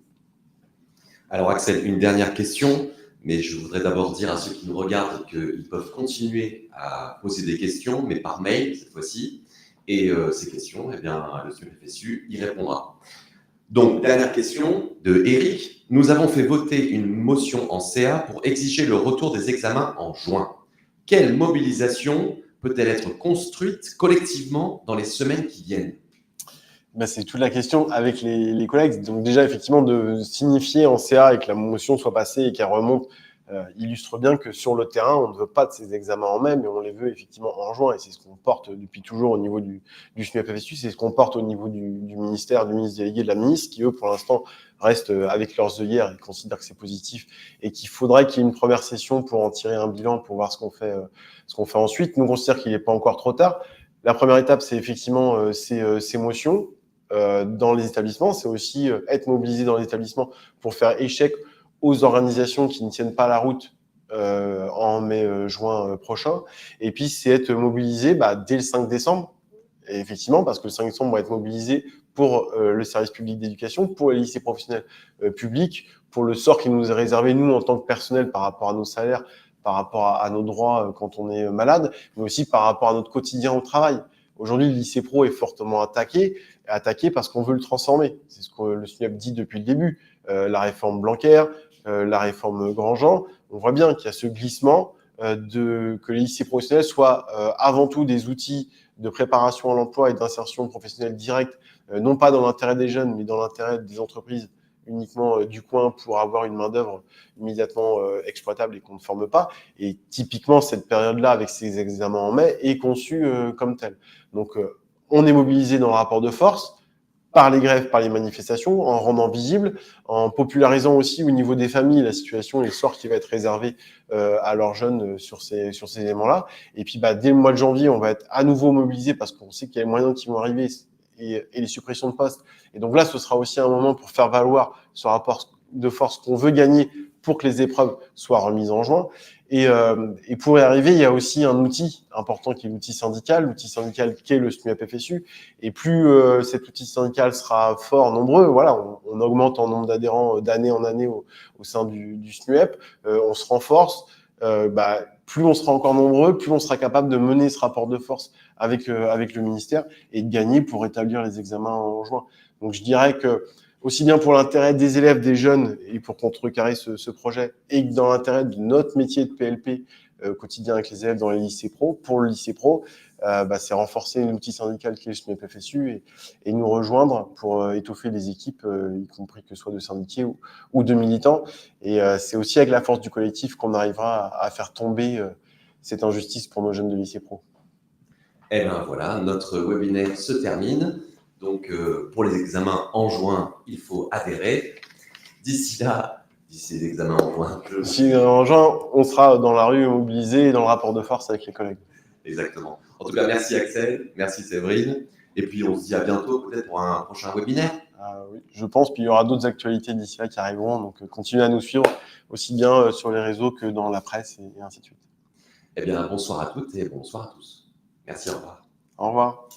Alors Axel, une dernière question, mais je voudrais d'abord dire à ceux qui nous regardent qu'ils peuvent continuer à poser des questions, mais par mail cette fois-ci. Et ces questions, eh bien, le SNUEP FSU y répondra. Donc, dernière question de Eric. Nous avons fait voter une motion en CA pour exiger le retour des examens en juin. Quelle mobilisation peut-elle être construite collectivement dans les semaines qui viennent ? C'est toute la question avec les collègues. Donc déjà, effectivement, de signifier en CA et que la motion soit passée et qu'elle remonte illustre bien que sur le terrain, on ne veut pas de ces examens en mai, mais on les veut effectivement en juin. Et c'est ce qu'on porte depuis toujours au niveau du SNUEP FSU, c'est ce qu'on porte au niveau du ministère, du ministre délégué, de la ministre, qui eux, pour l'instant, restent avec leurs œillères et considèrent que c'est positif et qu'il faudrait qu'il y ait une première session pour en tirer un bilan, pour voir ce qu'on fait ensuite. Nous, on considère qu'il n'est pas encore trop tard. La première étape, c'est effectivement ces motions. Dans les établissements, c'est aussi être mobilisé dans les établissements pour faire échec aux organisations qui ne tiennent pas la route en mai-juin prochain. Et puis, c'est être mobilisé dès le 5 décembre, et effectivement, parce que le 5 décembre, on va être mobilisé pour le service public d'éducation, pour les lycées professionnels publics, pour le sort qui nous est réservé, nous, en tant que personnel, par rapport à nos salaires, par rapport à nos droits quand on est malade, mais aussi par rapport à notre quotidien au travail. Aujourd'hui, le lycée pro est fortement attaqué parce qu'on veut le transformer. C'est ce que le SNUEP dit depuis le début. La réforme Blanquer, la réforme Grandjean, on voit bien qu'il y a ce glissement que les lycées professionnels soient avant tout des outils de préparation à l'emploi et d'insertion professionnelle directe, non pas dans l'intérêt des jeunes, mais dans l'intérêt des entreprises uniquement du coin pour avoir une main-d'œuvre immédiatement exploitable et qu'on ne forme pas. Et typiquement, cette période-là, avec ces examens en mai, est conçue comme telle. Donc, on est mobilisé dans le rapport de force, par les grèves, par les manifestations, en rendant visible, en popularisant aussi au niveau des familles la situation et le sort qui va être réservé à leurs jeunes sur ces éléments-là. Et puis, dès le mois de janvier, on va être à nouveau mobilisé parce qu'on sait qu'il y a les moyens qui vont arriver et les suppressions de postes. Et donc là, ce sera aussi un moment pour faire valoir ce rapport de force qu'on veut gagner pour que les épreuves soient remises en juin. Et pour y arriver, il y a aussi un outil important qui est l'outil syndical qui est le SNUEP FSU. Et plus cet outil syndical sera fort, nombreux, voilà, on augmente en nombre d'adhérents d'année en année au sein du SNUEP, on se renforce, plus on sera encore nombreux, plus on sera capable de mener ce rapport de force avec le ministère et de gagner pour rétablir les examens en juin. Donc je dirais que aussi bien pour l'intérêt des élèves, des jeunes, et pour contrecarrer ce projet, et que dans l'intérêt de notre métier de PLP quotidien avec les élèves dans les lycées pro, pour le lycée pro, c'est renforcer l'outil syndical qui est le SNUEP FSU et nous rejoindre pour étoffer les équipes, y compris que ce soit de syndiqués ou de militants. Et c'est aussi avec la force du collectif qu'on arrivera à faire tomber cette injustice pour nos jeunes de lycée pro. Eh bien voilà, notre webinaire se termine. Donc pour les examens en juin, il faut adhérer. D'ici là, d'ici l'examen en juin. Si en juin, on sera dans la rue mobilisé et dans le rapport de force avec les collègues. Exactement. En tout cas, merci Axel, merci Séverine. Et puis, on se dit à bientôt peut-être pour un prochain webinaire. Oui, je pense, puis il y aura d'autres actualités d'ici là qui arriveront, donc continuez à nous suivre, aussi bien sur les réseaux que dans la presse et ainsi de suite. Eh bien, bonsoir à toutes et bonsoir à tous. Merci, au revoir. Au revoir.